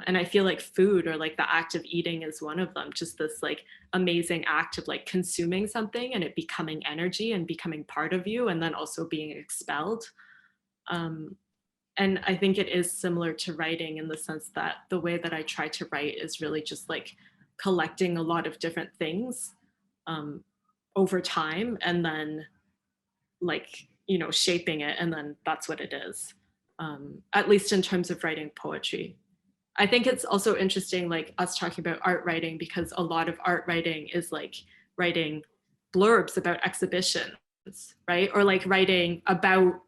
and I feel like food or like the act of eating is one of them, just this like amazing act of like consuming something and it becoming energy and becoming part of you, and then also being expelled. And I think it is similar to writing in the sense that the way that I try to write is really just like collecting a lot of different things over time, and then like, shaping it, and then that's what it is, at least in terms of writing poetry. I think it's also interesting, like us talking about art writing, because a lot of art writing is like writing blurbs about exhibitions, right? Or like writing about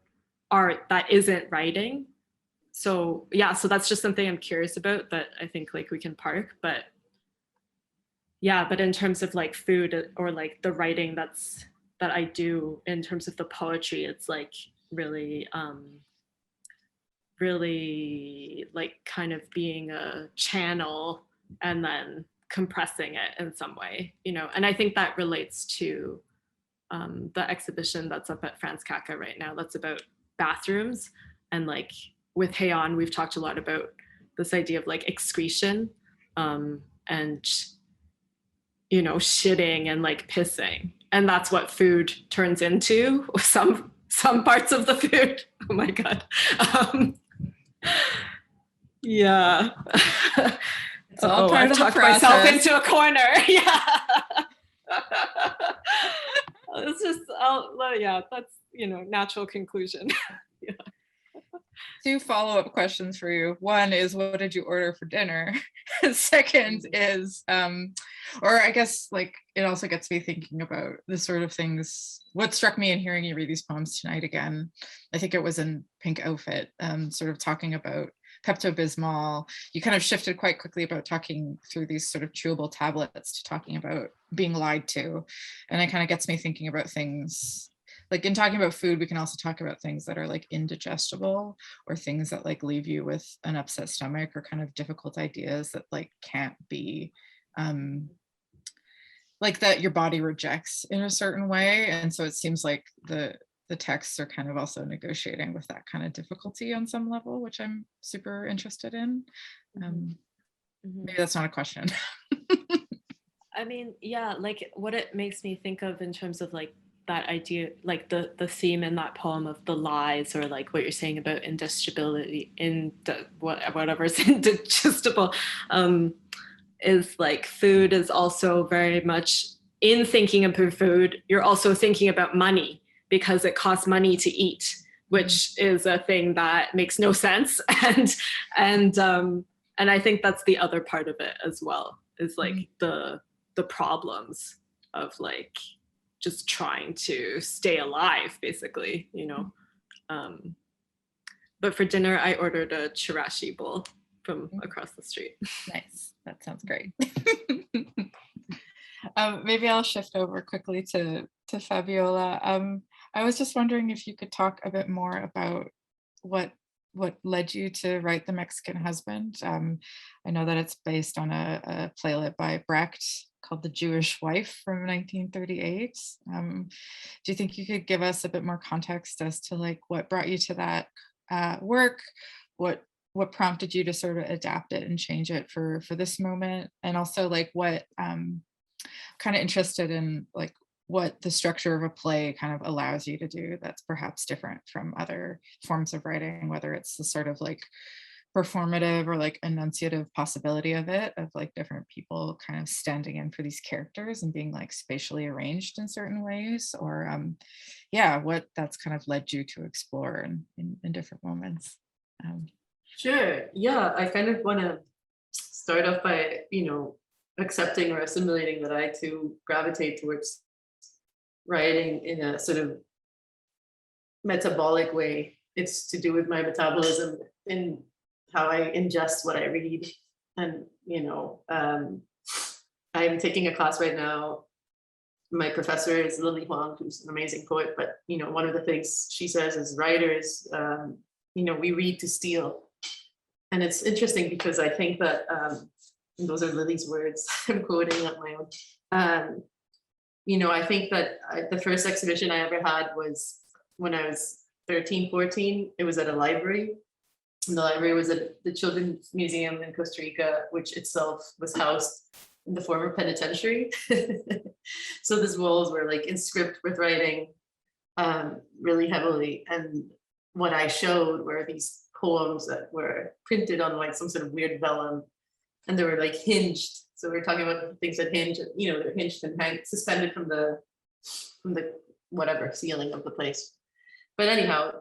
art that isn't writing. So yeah, so that's just something I'm curious about that I think like we can park. But yeah, but in terms of like food or like the writing that I do in terms of the poetry, it's like really really like kind of being a channel and then compressing it in some way, and I think that relates to the exhibition that's up at Franz Kafka right now that's about bathrooms. And like with Heian, we've talked a lot about this idea of like excretion, and shitting and like pissing, and that's what food turns into, some parts of the food. Oh my god. Yeah. It's all part I've of the talked myself process. into a corner. Yeah. It's just, yeah, that's, natural conclusion. Yeah. 2 follow-up questions for you. One is, what did you order for dinner? Second is, or I guess like it also gets me thinking about the sort of things, what struck me in hearing you read these poems tonight again, I think it was in Pink Outfit, sort of talking about Pepto-Bismol. You kind of shifted quite quickly about talking through these sort of chewable tablets to talking about being lied to. And it kind of gets me thinking about things like, in talking about food, we can also talk about things that are like indigestible, or things that like leave you with an upset stomach, or kind of difficult ideas that like can't be like that your body rejects in a certain way. And so it seems like the texts are kind of also negotiating with that kind of difficulty on some level, which I'm super interested in. Maybe that's not a question. I mean, yeah, like what it makes me think of in terms of like that idea, like the theme in that poem of the lies, or like what you're saying about indigestibility, whatever's indigestible, is like food is also very much, in thinking about food, you're also thinking about money, because it costs money to eat, which is a thing that makes no sense. And I think that's the other part of it as well, is like the problems of like just trying to stay alive, basically, but for dinner I ordered a chirashi bowl from across the street. Nice, that sounds great. Maybe I'll shift over quickly to Fabiola. I was just wondering if you could talk a bit more about what what led you to write The Mexican Husband? I know that it's based on a playlet by Brecht called The Jewish Wife from 1938. Do you think you could give us a bit more context as to like what brought you to that work? What prompted you to sort of adapt it and change it for this moment? And also like what kind of interested in like what the structure of a play kind of allows you to do that's perhaps different from other forms of writing, whether it's the sort of like performative or like enunciative possibility of it, of like different people kind of standing in for these characters and being like spatially arranged in certain ways, or yeah, what that's kind of led you to explore in different moments. Sure. Yeah, I kind of want to start off by, accepting or assimilating that I too gravitate towards writing in a sort of metabolic way. It's to do with my metabolism in how I ingest what I read. And, I'm taking a class right now. My professor is Lily Huang, who's an amazing poet, but, one of the things she says as writers, we read to steal. And it's interesting because I think that, and those are Lily's words, I'm quoting up my own. I think that the first exhibition I ever had was when I was 13, 14. It was at a library. And the library was at the Children's Museum in Costa Rica, which itself was housed in the former penitentiary. So these walls were like inscribed with writing really heavily. And what I showed were these poems that were printed on like some sort of weird vellum, and they were like hinged. So we're talking about things that hinge, they're hinged and suspended from the whatever ceiling of the place. But anyhow,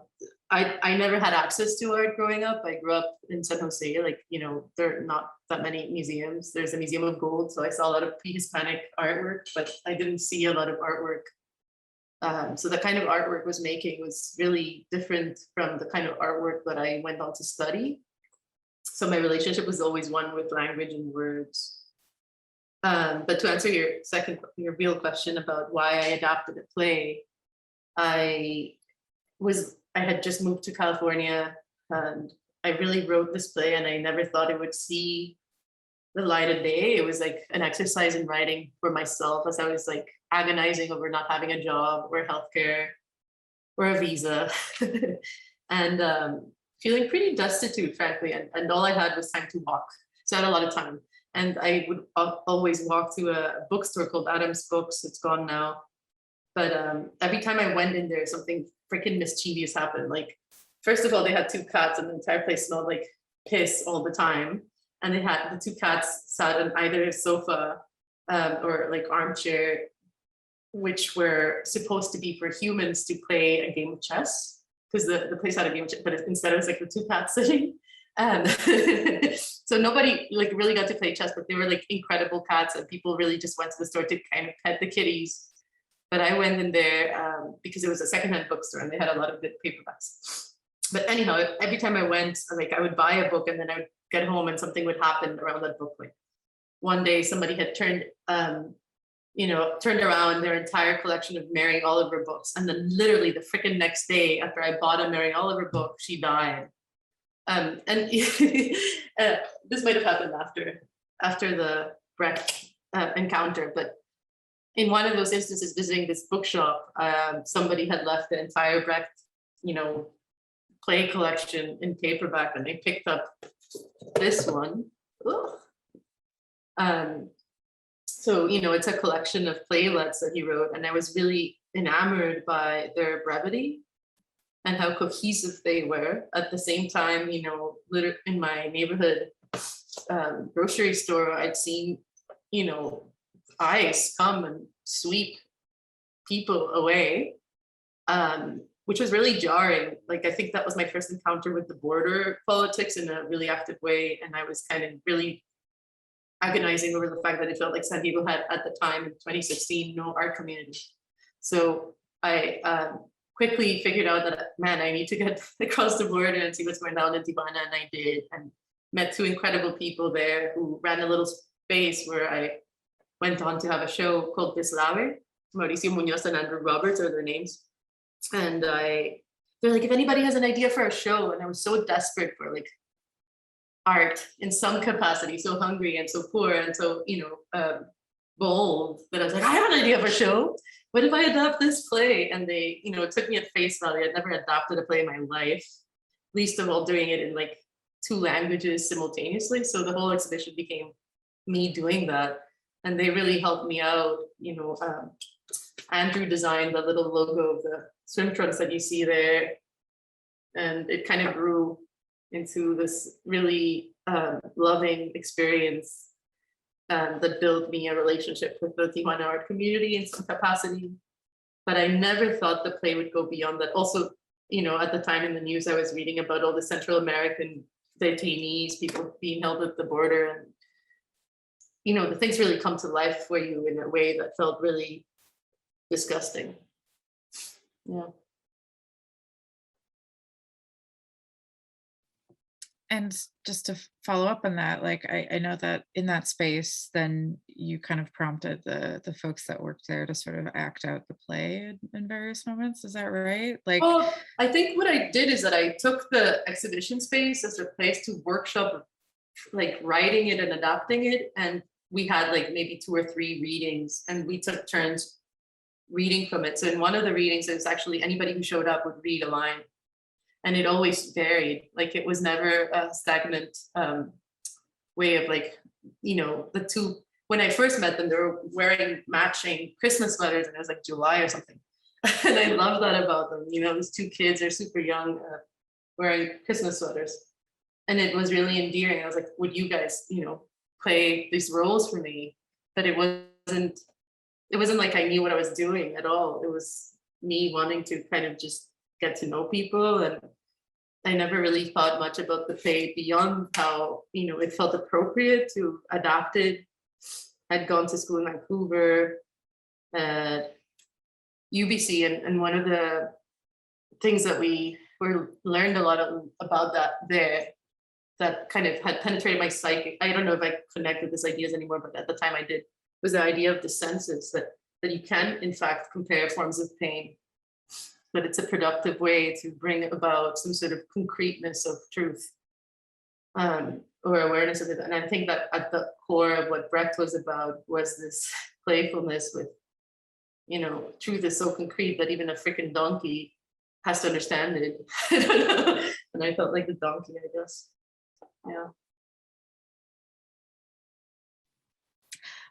I never had access to art growing up. I grew up in San Jose, there are not that many museums. There's a Museum of Gold, so I saw a lot of pre-Hispanic artwork, but I didn't see a lot of artwork. So the kind of artwork was making was really different from the kind of artwork that I went on to study. So my relationship was always one with language and words. But to answer your real question about why I adapted a play, I had just moved to California, and I really wrote this play, and I never thought it would see the light of day. It was like an exercise in writing for myself, as I was like agonizing over not having a job or healthcare or a visa, and feeling pretty destitute, frankly. And all I had was time to walk. So I had a lot of time. And I would always walk to a bookstore called Adams Books. It's gone now. But every time I went in there, something freaking mischievous happened. Like, first of all, they had 2 cats, and the entire place smelled like piss all the time. And they had the 2 cats sat on either a sofa or like armchair, which were supposed to be for humans to play a game of chess, because the place had a game of chess, but instead it was like the 2 cats sitting. And so nobody like really got to play chess, but they were like incredible cats, and people really just went to the store to kind of pet the kitties. But I went in there because it was a secondhand bookstore, and they had a lot of good paperbacks. But anyhow, every time I went, like I would buy a book, and then I would get home and something would happen around that book. Like one day somebody had turned around their entire collection of Mary Oliver books. And then literally the freaking next day after I bought a Mary Oliver book, she died. And this might have happened after the Brecht encounter, but in one of those instances, visiting this bookshop, somebody had left the entire Brecht, play collection in paperback, and they picked up this one. So, it's a collection of playlets that he wrote, and I was really enamored by their brevity and how cohesive they were. At the same time, in my neighborhood grocery store, I'd seen, ICE come and sweep people away, which was really jarring. Like, I think that was my first encounter with the border politics in a really active way, and I was kind of really agonizing over the fact that it felt like San Diego had, at the time in 2016, no art community. So I quickly figured out that, man, I need to get across the border and see what's going on in Tijuana, and I did, and met 2 incredible people there who ran a little space where I went on to have a show called Deslave. Mauricio Munoz and Andrew Roberts are their names. And the they're like, if anybody has an idea for a show, and I was so desperate for like art in some capacity, so hungry and so poor and so, bold, that I was like, I have an idea for a show. What if I adapt this play? And they, it took me at face value. I'd never adapted a play in my life, least of all doing it in like 2 languages simultaneously. So the whole exhibition became me doing that. And they really helped me out. Andrew designed the little logo of the swim trunks that you see there. And it kind of grew into this really loving experience that built me a relationship with the Tijuana art community in some capacity. But I never thought the play would go beyond that. Also, at the time in the news, I was reading about all the Central American detainees, people being held at the border, and the things really come to life for you in a way that felt really disgusting. Yeah. And just to follow up on that, like I know that in that space, then you kind of prompted the folks that worked there to sort of act out the play in various moments. Is that right? Like, well, I think what I did is that I took the exhibition space as a place to workshop, like writing it and adapting it. And we had like maybe 2 or 3 readings, and we took turns reading from it. So in one of the readings, it was actually anybody who showed up would read a line. And it always varied. Like it was never a stagnant way of like, the 2, when I first met them, they were wearing matching Christmas sweaters, and it was like July or something. And I love that about them. These 2 kids are super young, wearing Christmas sweaters. And it was really endearing. I was like, would you guys, play these roles for me? But it wasn't like I knew what I was doing at all. It was me wanting to kind of just get to know people, and I never really thought much about the play beyond how it felt appropriate to adapt it. I'd gone to school in Vancouver at UBC, and one of the things that we learned a lot about that there that kind of had penetrated my psyche. I don't know if I connect with these ideas anymore, but at the time I did, was the idea of the senses, that you can in fact compare forms of pain, but it's a productive way to bring about some sort of concreteness of truth or awareness of it. And I think that at the core of what Brecht was about was this playfulness with, truth is so concrete that even a freaking donkey has to understand it. And I felt like the donkey, I guess. Yeah.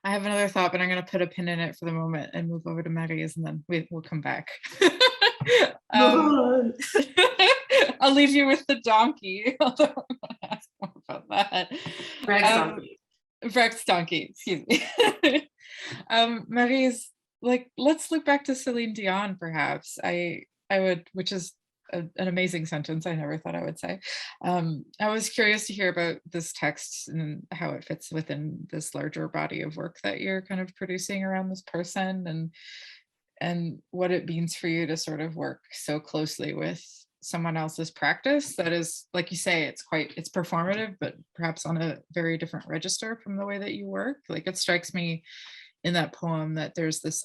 I have another thought, but I'm going to put a pin in it for the moment and move over to Maryse, and then we'll come back. I'll leave you with the donkey, although I'm going to ask more about that. Brecht's donkey, excuse me. Maryse, like, let's look back to Celine Dion, perhaps. I would, which is an amazing sentence I never thought I would say. I was curious to hear about this text and how it fits within this larger body of work that you're kind of producing around this person, and what it means for you to sort of work so closely with someone else's practice that is, like you say, it's performative, but perhaps on a very different register from the way that you work. Like, it strikes me in that poem that there's this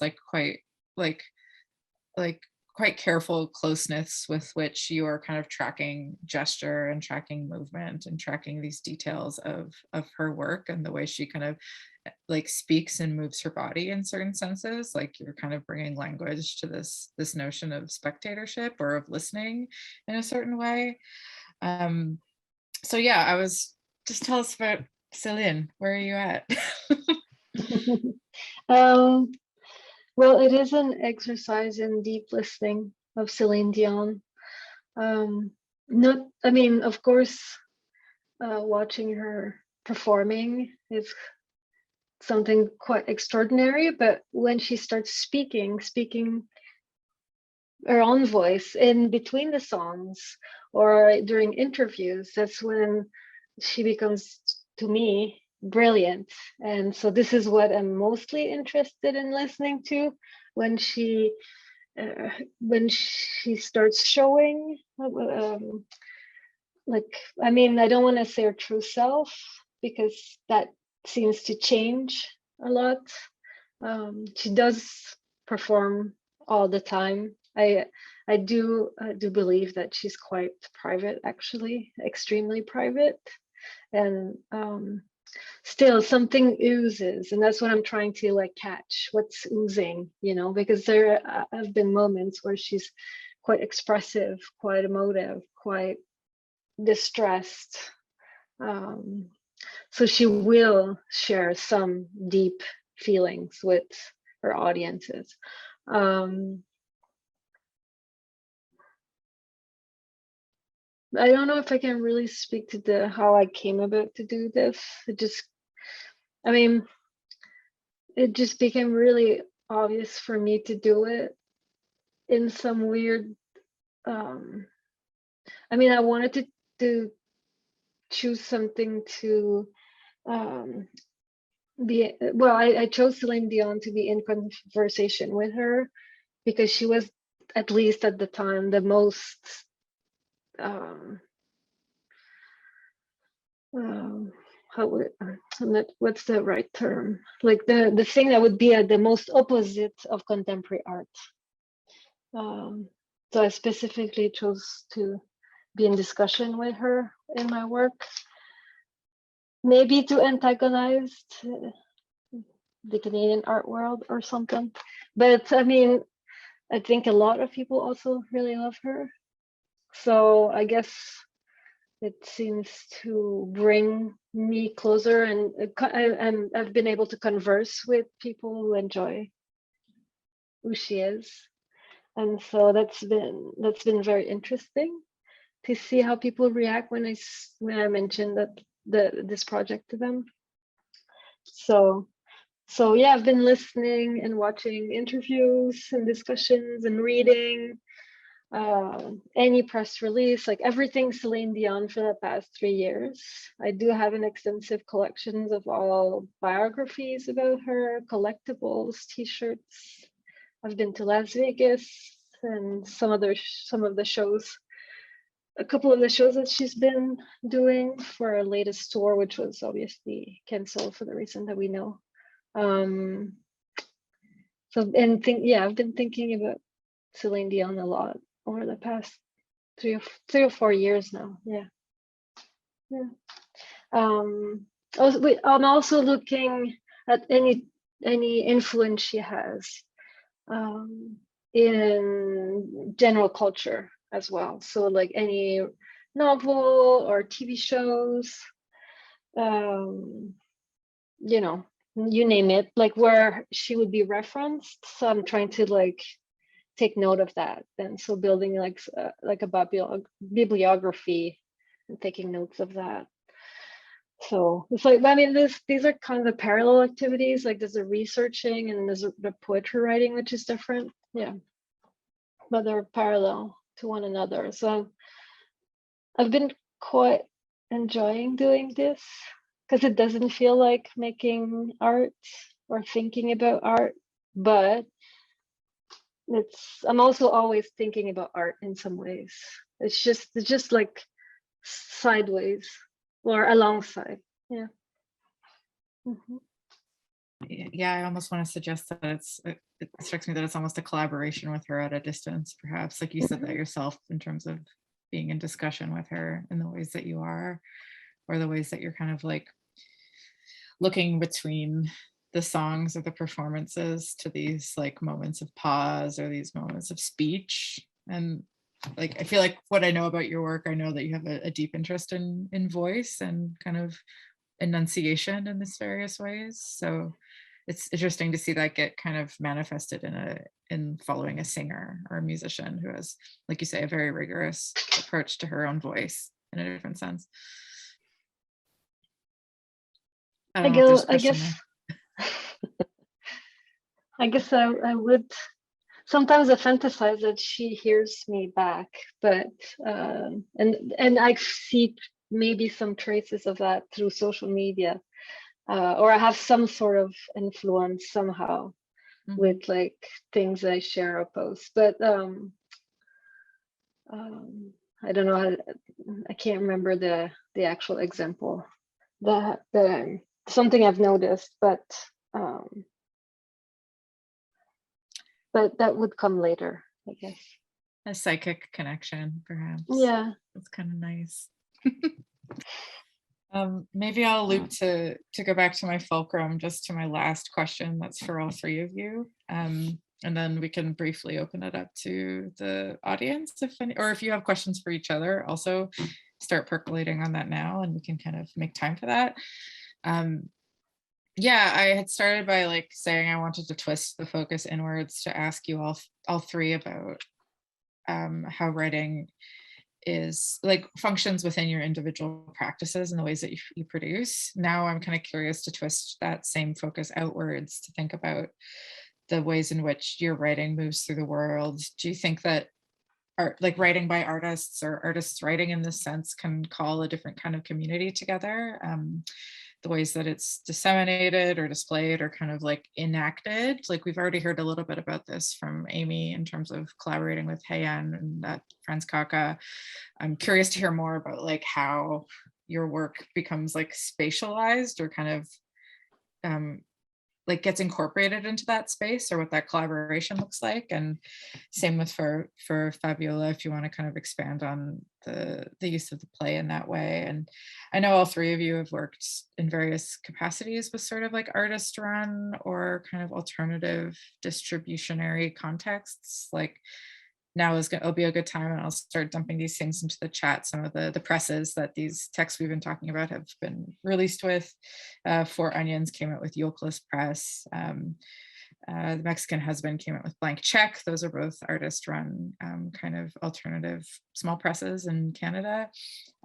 quite careful closeness with which you are kind of tracking gesture and tracking movement and tracking these details of her work and the way she kind of like speaks and moves her body in certain senses. Like, you're kind of bringing language to this notion of spectatorship or of listening in a certain way. So yeah, just tell us about Celine. Where are you at? Well, it is an exercise in deep listening of Celine Dion. Of course, watching her performing is something quite extraordinary, but when she starts speaking her own voice in between the songs or during interviews, that's when she becomes, to me, brilliant. And so this is what I'm mostly interested in listening to when she starts showing I don't want to say her true self, because that seems to change a lot. She does perform all the time. I do believe that she's quite private, actually, extremely private, and still something oozes, and that's what I'm trying to like catch. What's oozing, you know? Because there have been moments where she's quite expressive, quite emotive, quite distressed. So she will share some deep feelings with her audiences. I don't know if I can really speak to how I came about to do this. I mean, it just became really obvious for me to do it in some weird, I mean, I wanted to choose something to be, well, I chose Celine Dion to be in conversation with her because she was, at least at the time, the most what's the right term? Like the thing that would be the most opposite of contemporary art. So I specifically chose to be in discussion with her in my work, maybe to antagonize the Canadian art world or something. But I mean, I think a lot of people also really love her. So I guess it seems to bring me closer, and I've been able to converse with people who enjoy who she is. And so that's been very interesting to see how people react when I mention this project to them. So yeah, I've been listening and watching interviews and discussions and reading any press release, like everything Celine Dion for the past 3 years. I do have an extensive collections of all biographies about her, collectibles, t-shirts. I've been to Las Vegas and some of the shows, a couple of the shows that she's been doing for her latest tour, which was obviously canceled for the reason that we know. I've been thinking about Celine Dion a lot over the past 3 or 4 years now. I'm also looking at any influence she has in general culture as well. So like any novel or TV shows, you know, you name it, like where she would be referenced. So I'm trying to like take note of that. And so building like a bibliography and taking notes of that. So it's like, I mean, these are kind of parallel activities. Like there's the researching and there's the poetry writing, which is different. Yeah, but they're parallel to one another. So I've been quite enjoying doing this because it doesn't feel like making art or thinking about art, but I'm also always thinking about art in some ways. It's just like sideways or alongside. Yeah. Mm-hmm. Yeah, I almost want to suggest that it strikes me that it's almost a collaboration with her at a distance, perhaps, like you said that yourself, in terms of being in discussion with her in the ways that you are, or the ways that you're kind of like looking between the songs or the performances to these like moments of pause or these moments of speech. And like, I feel like what I know about your work, I know that you have a deep interest in voice and kind of enunciation in these various ways. So it's interesting to see that get kind of manifested in following a singer or a musician who has, like you say, a very rigorous approach to her own voice in a different sense. I guess I would sometimes I fantasize that she hears me back, but and I see maybe some traces of that through social media, or I have some sort of influence somehow with like things I share or post. But I don't know. I can't remember the actual example. That something I've noticed, but that would come later. I guess. A psychic connection, perhaps. Yeah. That's kind of nice. Maybe I'll loop to go back to my fulcrum, just to my last question. That's for all three of you. And then we can briefly open it up to the audience, if any, or if you have questions for each other, also start percolating on that now, and we can kind of make time for that. Yeah, I had started by like saying I wanted to twist the focus inwards to ask you all three about how writing is like functions within your individual practices and the ways that you produce. Now I'm kind of curious to twist that same focus outwards to think about the ways in which your writing moves through the world. Do you think that art, like writing by artists or artists writing in this sense, can call a different kind of community together? The ways that it's disseminated or displayed or kind of like enacted. Like we've already heard a little bit about this from Amy in terms of collaborating with Ching-Yan and that Franz Kafka. I'm curious to hear more about like how your work becomes like spatialized or kind of like gets incorporated into that space, or what that collaboration looks like. And same with for Fabiola, if you want to kind of expand on the use of the play in that way. And I know all three of you have worked in various capacities with sort of like artist run or kind of alternative distributionary contexts. Like now it'll be a good time, and I'll start dumping these things into the chat. Some of the presses that these texts we've been talking about have been released with. Four Onions came out with Yolkless Press. The Mexican Husband came out with Blank Cheque. Those are both artist run kind of alternative small presses in Canada.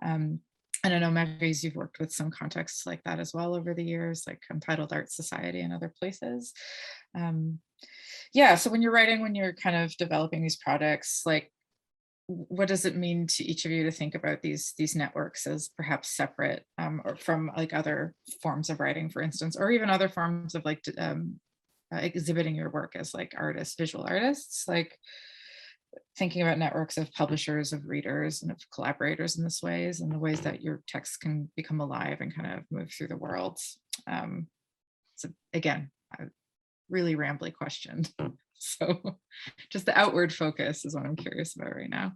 And I know, Maryse, you've worked with some contexts like that as well over the years, like Untitled Art Society and other places. Yeah, so when you're writing, when you're kind of developing these projects, like what does it mean to each of you to think about these networks as perhaps separate or from like other forms of writing, for instance, or even other forms of like exhibiting your work as like artists, visual artists, like thinking about networks of publishers, of readers, and of collaborators in this ways, and the ways that your texts can become alive and kind of move through the world. So again, really rambly question. So just the outward focus is what I'm curious about right now.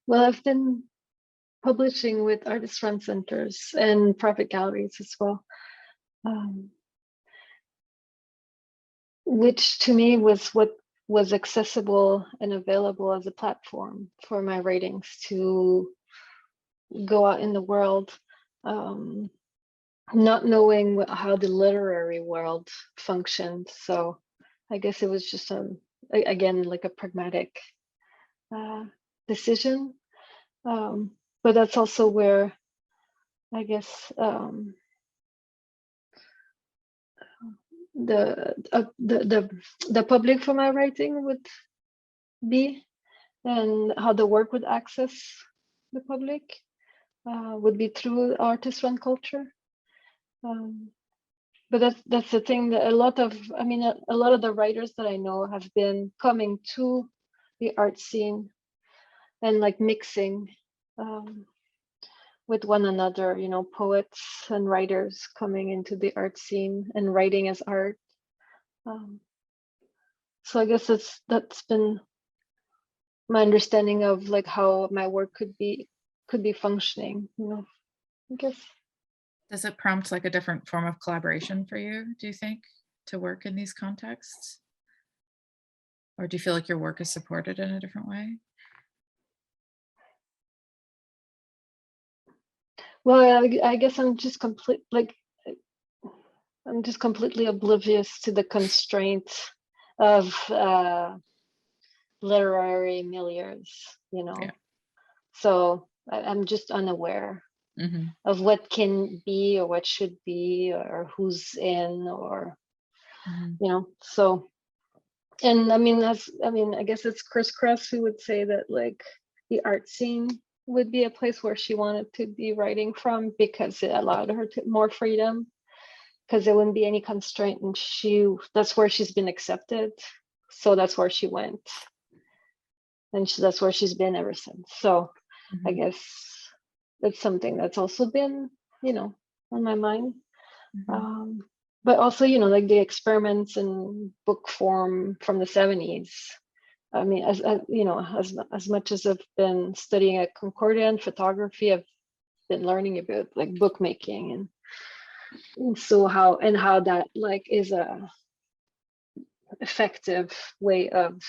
Well, I've been publishing with artist run centers and private galleries as well, which to me was what was accessible and available as a platform for my writings to go out in the world, not knowing how the literary world functioned. So I guess it was just again like a pragmatic decision, but that's also where I guess the public for my writing would be, and how the work would access the public would be through artist run culture. But that's the thing, that a lot of the writers that I know have been coming to the art scene and like mixing with one another, you know, poets and writers coming into the art scene and writing as art. So I guess that's been my understanding of like how my work could be functioning, you know, I guess. Does it prompt like a different form of collaboration for you, do you think, to work in these contexts? Or do you feel like your work is supported in a different way? Well, I guess I'm just completely oblivious to the constraints of literary milieus, you know. Yeah. So I'm just unaware of what can be or what should be or who's in, or you know. So, and I guess it's Chris Kress who would say that like the art scene would be a place where she wanted to be writing from because it allowed her more freedom, because there wouldn't be any constraint, and that's where she's been accepted, so that's where she went, and that's where she's been ever since. So I guess that's something that's also been, on my mind. But also, like the experiments in book form from the 70s. I mean, as much as I've been studying at Concordia and photography, I've been learning about like bookmaking and so how that like is a effective way of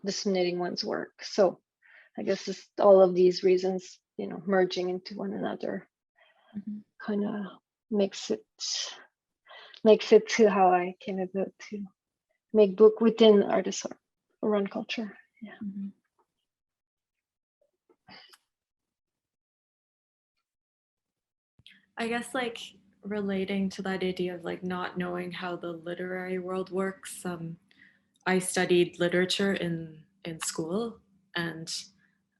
disseminating one's work. So I guess it's all of these reasons, merging into one another kind of makes it to how I came about to make book within artist run culture. Yeah. I guess like relating to that idea of like not knowing how the literary world works. I studied literature in school, and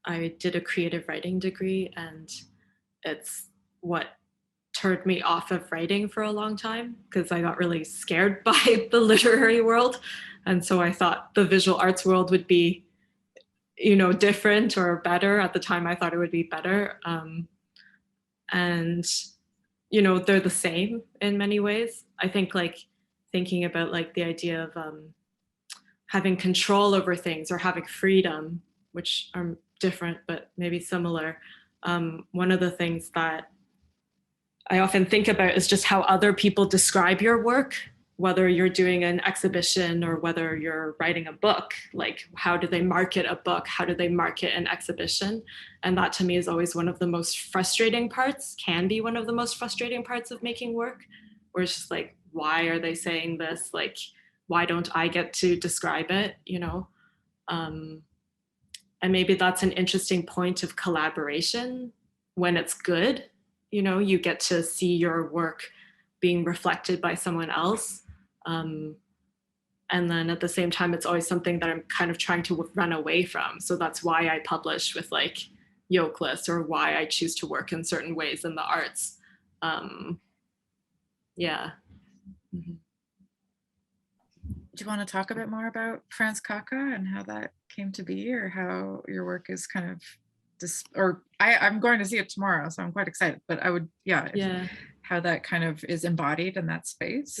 I did a creative writing degree, and it's what turned me off of writing for a long time because I got really scared by the literary world. And so I thought the visual arts world would be, different or better. At the time, I thought it would be better. And, they're the same in many ways. I think like thinking about like the idea of having control over things or having freedom, which are different, but maybe similar. One of the things that I often think about is just how other people describe your work, whether you're doing an exhibition or whether you're writing a book. Like, how do they market a book? How do they market an exhibition? And that to me is always one of the most frustrating parts, can be one of the most frustrating parts of making work, where it's just like, why are they saying this? Like, why don't I get to describe it, and maybe that's an interesting point of collaboration when it's good. You get to see your work being reflected by someone else. And then at the same time, it's always something that I'm kind of trying to run away from. So that's why I publish with like Yolkless, or why I choose to work in certain ways in the arts. Yeah. Mm-hmm. Do you want to talk a bit more about Franz Kafka and how that came to be, or how your work is kind of I'm going to see it tomorrow, so I'm quite excited, but I would, how that kind of is embodied in that space.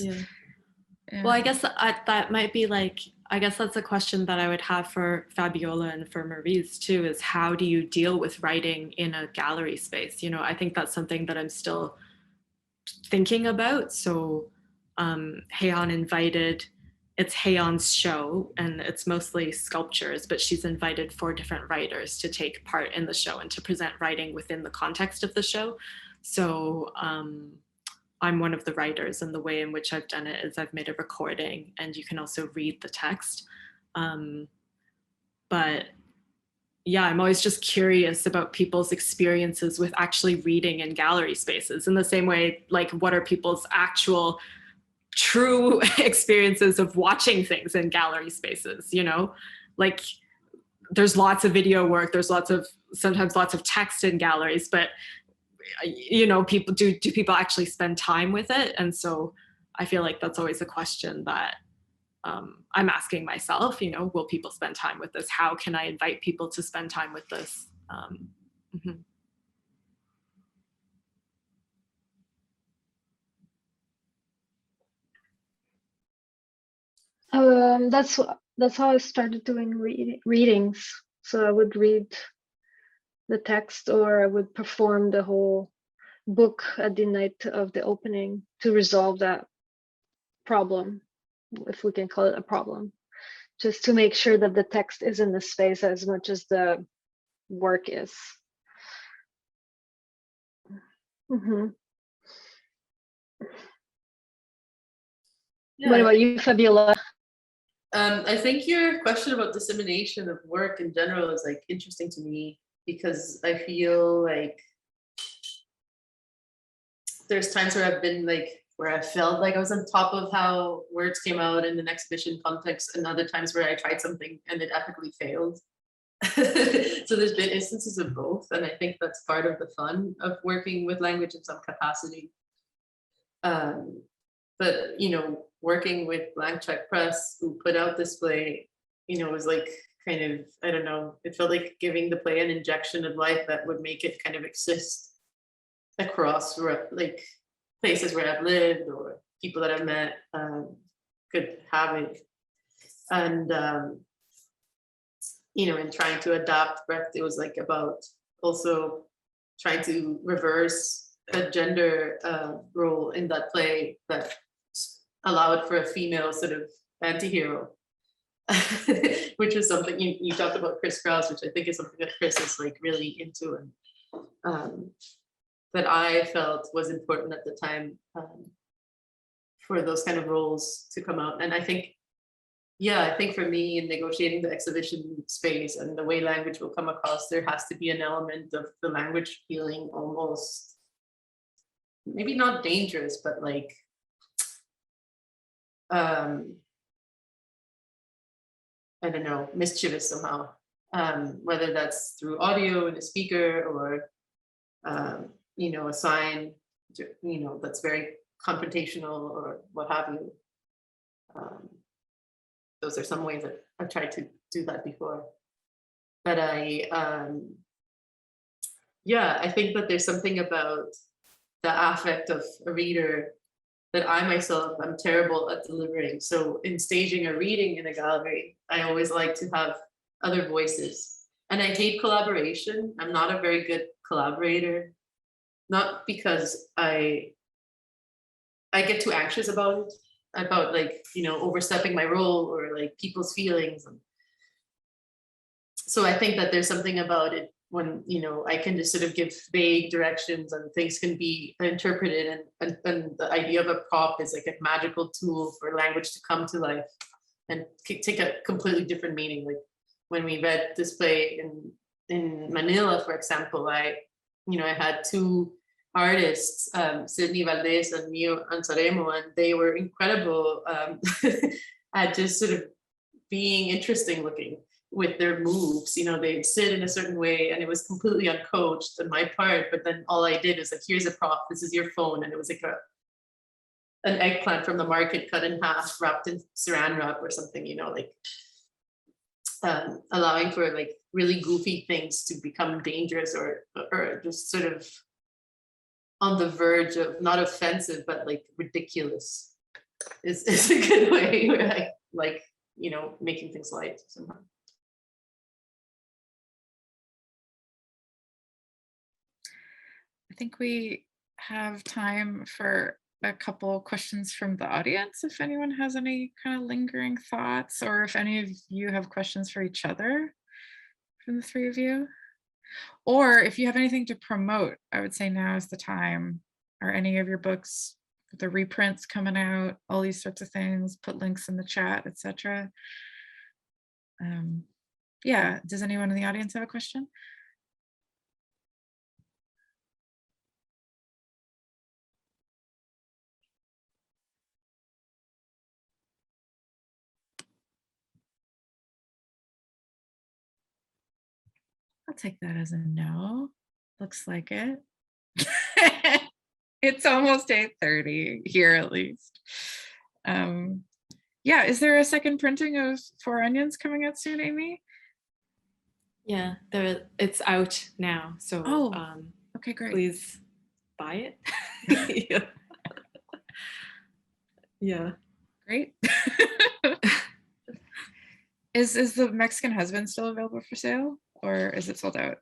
Well, I guess that might be like, I guess that's a question that I would have for Fabiola and for Maryse too, is how do you deal with writing in a gallery space? I think that's something that I'm still thinking about. So Heian invited, it's Heian's show and it's mostly sculptures, but she's invited 4 different writers to take part in the show and to present writing within the context of the show. So I'm one of the writers, and the way in which I've done it is I've made a recording and you can also read the text. But yeah, I'm always just curious about people's experiences with actually reading in gallery spaces, in the same way, like what are people's actual true experiences of watching things in gallery spaces, like there's lots of video work, there's sometimes lots of text in galleries, but people do people actually spend time with it? And so I feel like that's always a question that I'm asking myself, will people spend time with this? How can I invite people to spend time with this? That's how I started doing readings. So I would read the text, or I would perform the whole book at the night of the opening to resolve that problem, if we can call it a problem, just to make sure that the text is in the space as much as the work is. What about you, Fabiola? I think your question about dissemination of work in general is like interesting to me, because I feel like there's times where I've been like, where I felt like I was on top of how words came out in an exhibition context, and other times where I tried something and it epically failed. So there's been instances of both, and I think that's part of the fun of working with language in some capacity. But working with Blank Cheque Press, who put out this play, was like kind of, I don't know, it felt like giving the play an injection of life that would make it kind of exist across like places where I've lived or people that I've met could have it. And you know, in trying to adapt breath, it was like about also trying to reverse a gender role in that play that allowed for a female sort of anti-hero. Which is something you talked about Chris Krause, which I think is something that Chris is like really into, and that I felt was important at the time for those kind of roles to come out. And I think, yeah, I think for me in negotiating the exhibition space and the way language will come across, there has to be an element of the language feeling almost, maybe not dangerous, but like, I don't know, mischievous somehow, whether that's through audio in a speaker or, you know, a sign, you know, that's very confrontational or what have you. Those are some ways that I've tried to do that before. But yeah, I think that there's something about the affect of a reader that I myself am terrible at delivering. So in staging a reading in a gallery, I always like to have other voices. And I hate collaboration. I'm not a very good collaborator, not because I get too anxious about like, you know, overstepping my role or like people's feelings. And so I think that there's something about it when, you know, I can just sort of give vague directions and things can be interpreted, and the idea of a prop is like a magical tool for language to come to life and take a completely different meaning. Like when we read this play in Manila, for example, I had two artists, Sidney Valdez and Mio Ansaremo, and they were incredible at just sort of being interesting looking with their moves. You know, they'd sit in a certain way and it was completely uncoached on my part, but then all I did is like, here's a prop, this is your phone. And it was like an eggplant from the market cut in half, wrapped in saran wrap or something, you know, like allowing for like really goofy things to become dangerous or just sort of on the verge of not offensive, but like ridiculous is a good way where I like, you know, making things light somehow. I think we have time for a couple questions from the audience, if anyone has any kind of lingering thoughts, or if any of you have questions for each other from the three of you. Or if you have anything to promote, I would say now is the time. Or any of your books, the reprints coming out, all these sorts of things, put links in the chat, etc. Yeah, does anyone in the audience have a question? I'll take that as a no. Looks like it. It's almost 8:30 here at least. Yeah, is there a second printing of Four Onions coming out soon, Amy? Yeah, it's out now. So okay, great. Please buy it. Yeah. Yeah. Great. Is the Mexican Husband still available for sale, or is it sold out?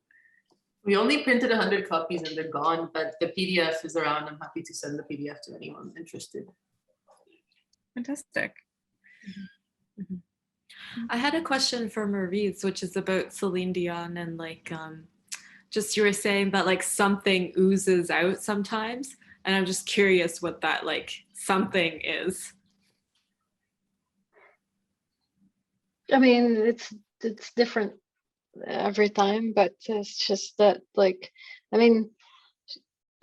We only printed 100 copies and they're gone, but the PDF is around. I'm happy to send the PDF to anyone interested. Fantastic. Mm-hmm. I had a question for Maryse, which is about Celine Dion and like, just you were saying that like something oozes out sometimes. And I'm just curious what that like something is. I mean, it's different every time, but it's just that like, I mean,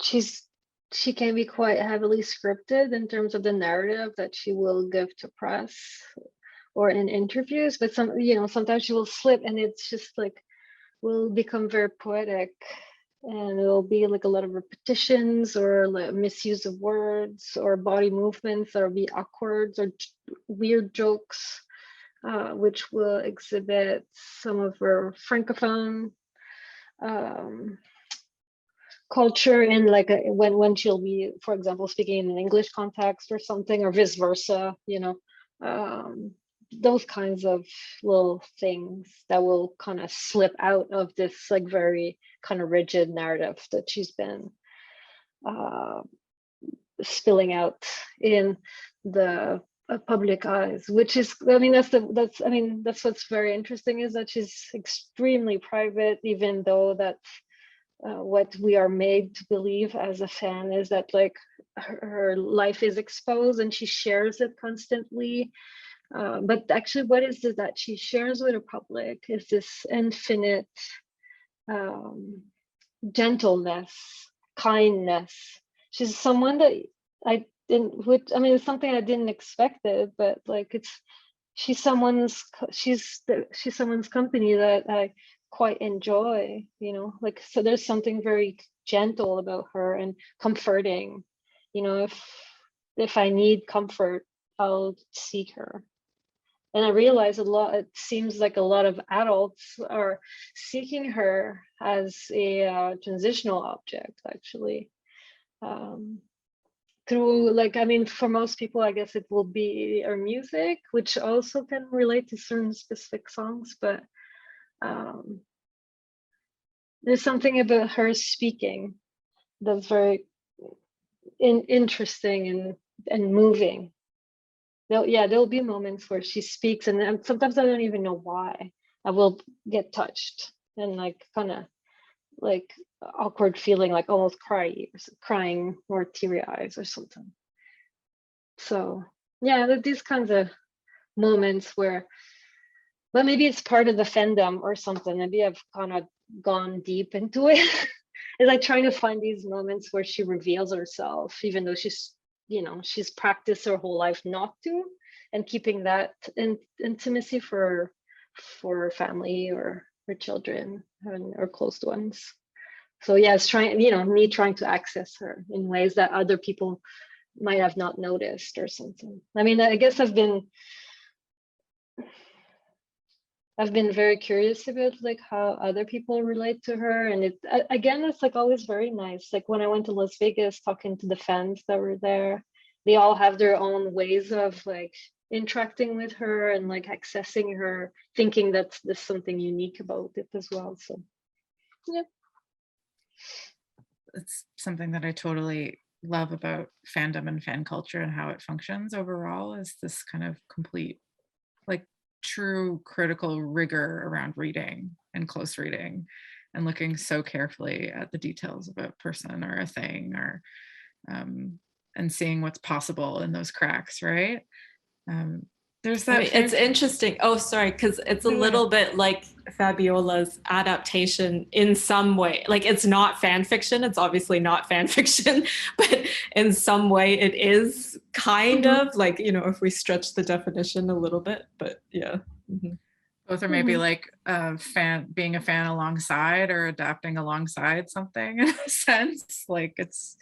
she can be quite heavily scripted in terms of the narrative that she will give to press or in interviews, but sometimes she will slip and it's just like will become very poetic, and it'll be like a lot of repetitions or like misuse of words or body movements that will be awkward or weird jokes. which will exhibit some of her Francophone culture in like when she'll be, for example, speaking in an English context or something, or vice versa, you know, those kinds of little things that will kind of slip out of this like very kind of rigid narrative that she's been spilling out in the public eyes, which is, I mean, that's what's very interesting, is that she's extremely private, even though that what we are made to believe as a fan is that like her life is exposed and she shares it constantly. But actually what is it that she shares with the public is this infinite gentleness, kindness. She's someone that it's something I didn't expect it, but like she's someone's company that I quite enjoy, you know, like, so there's something very gentle about her and comforting, you know, if I need comfort, I'll seek her. And I realize it seems like a lot of adults are seeking her as a transitional object, actually. Through, like, I mean, for most people, I guess it will be her music, which also can relate to certain specific songs, but there's something about her speaking that's very interesting and moving. There'll be moments where she speaks, and sometimes I don't even know why. I will get touched and like kind of like awkward feeling, like almost crying or teary eyes or something. So yeah, these kinds of moments where, but maybe it's part of the fandom or something. Maybe I've kind of gone deep into it. Is like trying to find these moments where she reveals herself, even though she's, you know, she's practiced her whole life not to, and keeping that intimacy for family or her children or close ones. So yeah, it's me trying to access her in ways that other people might have not noticed or something. I mean, I guess I've been very curious about like how other people relate to her, and it's like always very nice. Like when I went to Las Vegas, talking to the fans that were there, they all have their own ways of like interacting with her and like accessing her, thinking that there's something unique about it as well. So yeah, it's something that I totally love about fandom and fan culture and how it functions overall, is this kind of complete, like, true critical rigor around reading and close reading and looking so carefully at the details of a person or a thing, or and seeing what's possible in those cracks, right? There's that. I mean, it's interesting. Oh, sorry, because it's a little bit like Fabiola's adaptation in some way. Like, it's not fan fiction. It's obviously not fan fiction, but in some way it is kind of like, you know, if we stretch the definition a little bit, but yeah. Both are maybe like being a fan alongside or adapting alongside something in a sense. Like it's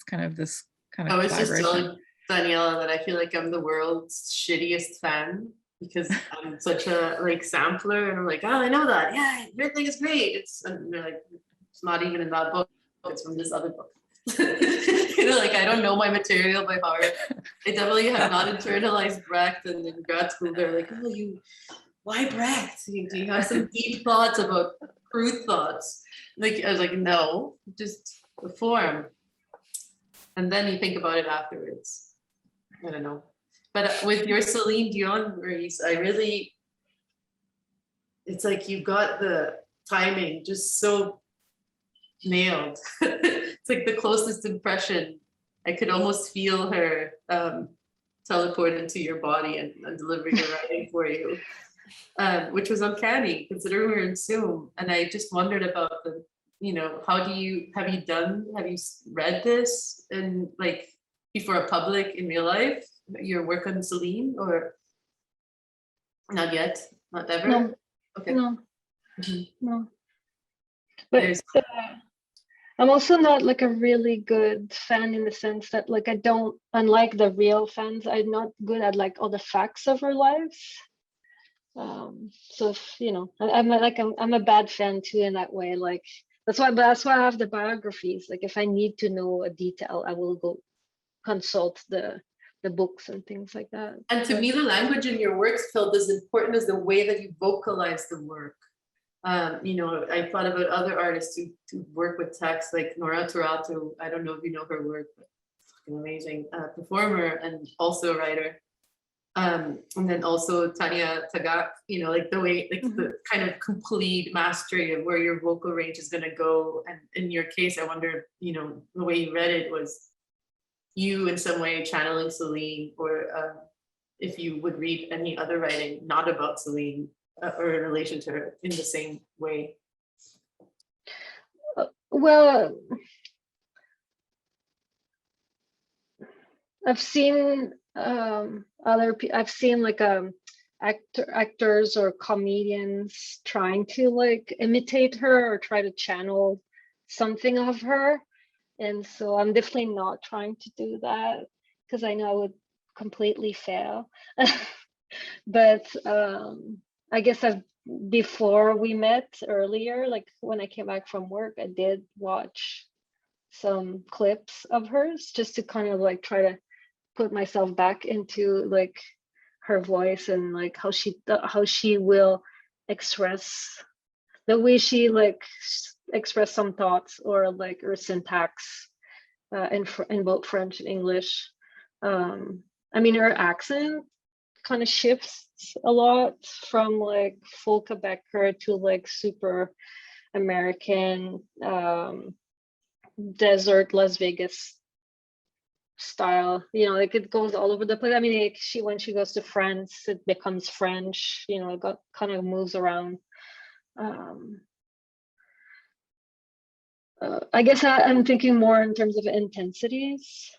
kind of this kind of I was just collaboration. telling Daniella that I feel like I'm the world's shittiest fan, because I'm such a like sampler, and I'm like, oh, I know that, yeah, your thing is great. And they're like, it's not even in that book, it's from this other book. You know, like I don't know my material by heart. I definitely have not internalized Brecht, and in grad school they're like, oh, why Brecht? Do you have some deep thoughts about crude thoughts? Like I was like, no, just the form. And then you think about it afterwards. I don't know. But with your Celine Dion, Maryse, it's like you got the timing just so nailed. It's like the closest impression. I could almost feel her teleport into your body and delivering the writing for you, which was uncanny considering we were in Zoom. And I just wondered about you know, have you read this and like before a public in real life, your work on Celine, or not yet, not ever? No. Okay. No. No. But There's I'm also not like a really good fan in the sense that like unlike the real fans, I'm not good at like all the facts of our lives. So if, you know, I'm a bad fan too in that way. Like that's why I have the biographies. Like if I need to know a detail, I will go consult the books and things like that. And to me, the language in your works felt as important as the way that you vocalize the work. You know, I thought about other artists who work with text, like Nora Turato. I don't know if you know her work, but fucking amazing performer and also a writer. And then also Tanya Tagak, you know, like the way, like the kind of complete mastery of where your vocal range is going to go. And in your case, I wonder, you know, the way you read it was you in some way channeling Celine, or if you would read any other writing not about Celine or in relation to her in the same way. Well, I've seen I've seen like actors or comedians trying to like imitate her or try to channel something of her, and so I'm definitely not trying to do that because I know I would completely fail. But I guess before we met earlier, like when I came back from work, I did watch some clips of hers just to kind of like try to put myself back into like her voice and like how she will express the way she like express some thoughts or like her syntax in both French and English. I mean, her accent kind of shifts a lot from like full Quebecer to like super American desert Las Vegas style, you know, like it goes all over the place. I mean, like when she goes to France, it becomes French, you know, it kind of moves around. I guess I'm thinking more in terms of intensities,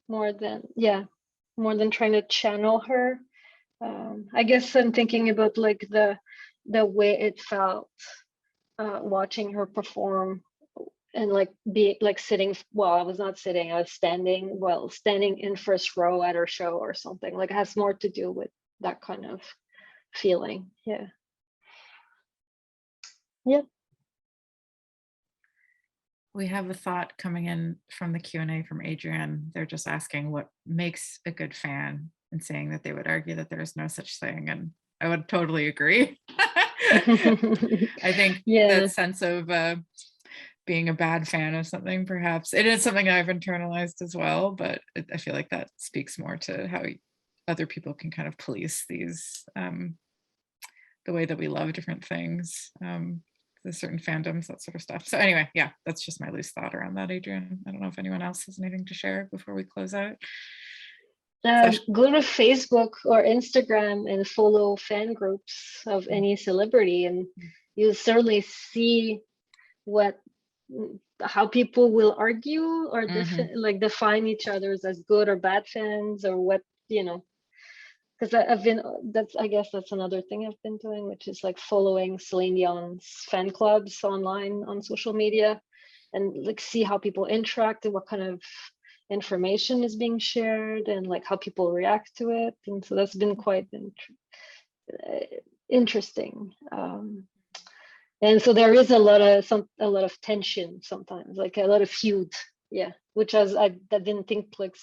more than trying to channel her. I guess I'm thinking about like the way it felt watching her perform and like be like sitting, well, I was not sitting, I was standing in first row at her show or something. Like it has more to do with that kind of feeling. Yeah. We have a thought coming in from the Q&A from Adrienne. They're just asking what makes a good fan and saying that they would argue that there is no such thing. And I would totally agree. I think that sense of being a bad fan of something, perhaps it is something I've internalized as well, but I feel like that speaks more to how other people can kind of police these, the way that we love different things, the certain fandoms, that sort of stuff. So anyway, yeah, that's just my loose thought around that, Adrienne. I don't know if anyone else has anything to share before we close out. Go to Facebook or Instagram and follow fan groups of any celebrity, and you'll certainly see how people will argue or like define each other as good or bad fans, or what, you know, because I guess that's another thing I've been doing, which is like following Celine Dion's fan clubs online on social media and like see how people interact and what kind of information is being shared and like how people react to it. And so that's been quite interesting. And so there is a lot of tension sometimes, like a lot of feud, which I didn't think like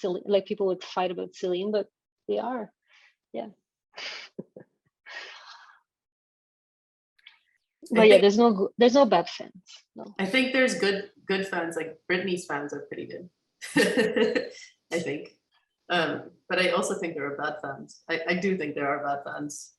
people would fight about Celine, but they are. But there's no bad fans. No. I think there's good fans. Like Britney's fans are pretty good. I think, but I also think there are bad fans. I do think there are bad fans.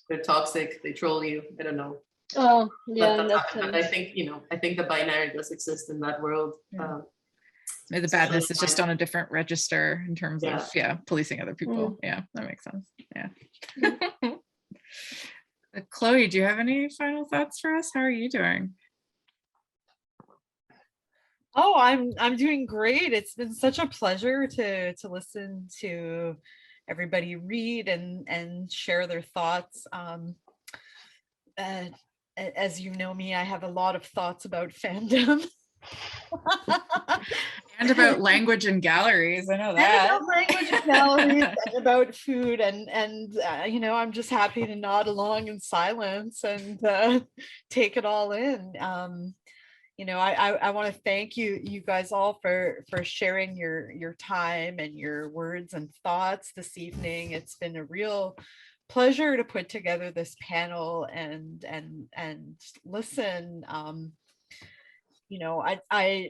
They're toxic. They troll you. I don't know. Oh yeah, but I think, you know, I think the binary does exist in that world. The badness is just on a different register in terms of policing other people. Yeah, that makes sense. Yeah. Chloe, do you have any final thoughts for us? How are you doing? Oh, I'm doing great. It's been such a pleasure to listen to everybody read and share their thoughts. As you know me, I have a lot of thoughts about fandom. And about language and galleries. I know And that. about language and galleries and about food and you know, I'm just happy to nod along in silence and take it all in. You know, I want to thank you guys all for sharing your time and your words and thoughts this evening. It's been a real pleasure to put together this panel and listen. You know, I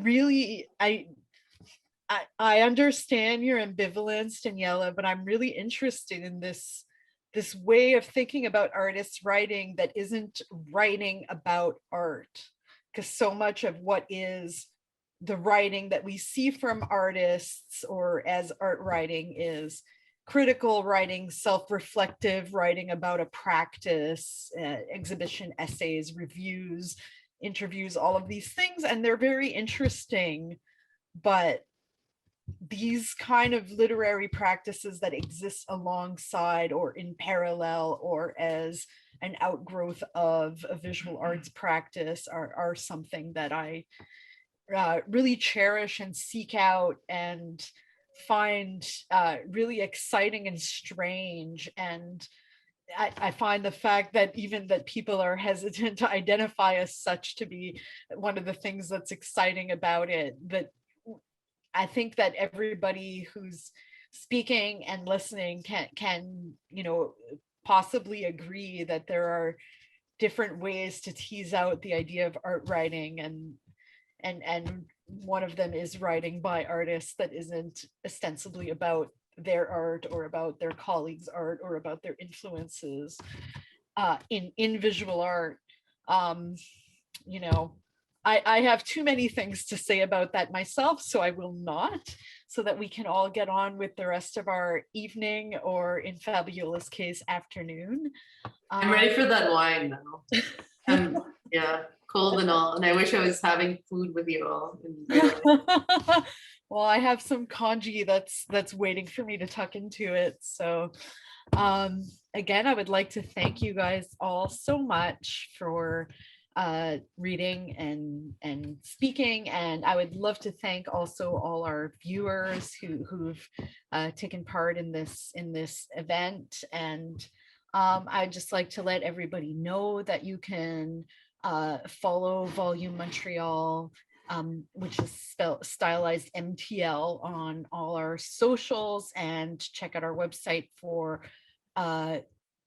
really I understand your ambivalence, Daniella, but I'm really interested in this way of thinking about artists writing that isn't writing about art, because so much of what is the writing that we see from artists or as art writing is critical writing, self-reflective writing about a practice, exhibition essays, reviews, interviews, all of these things, and they're very interesting, but these kind of literary practices that exist alongside or in parallel or as an outgrowth of a visual arts practice are something that I really cherish and seek out and find really exciting and strange. And I find the fact that even that people are hesitant to identify as such to be one of the things that's exciting about it. That I think that everybody who's speaking and listening can you know, possibly agree that there are different ways to tease out the idea of art writing, and one of them is writing by artists that isn't ostensibly about their art or about their colleagues' art or about their influences in visual art. You know, I have too many things to say about that myself, so I will not, so that we can all get on with the rest of our evening, or in Fabiola's case, afternoon. I'm ready for that wine now. Yeah, cold and all, and I wish I was having food with you all. Well, I have some congee that's waiting for me to tuck into it. So again, I would like to thank you guys all so much for reading and speaking, and I would love to thank also all our viewers who've taken part in this event. And I'd just like to let everybody know that you can follow Volume Montreal, which is stylized MTL, on all our socials, and check out our website for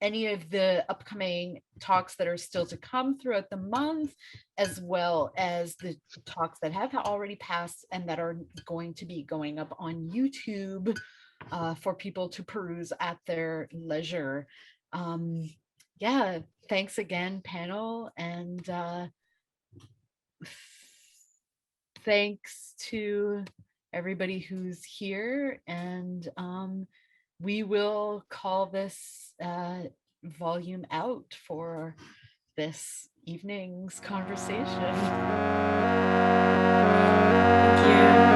any of the upcoming talks that are still to come throughout the month, as well as the talks that have already passed and that are going to be going up on YouTube for people to peruse at their leisure. Yeah, thanks again, panel, and thanks to everybody who's here, and we will call this volume out for this evening's conversation. Thank you.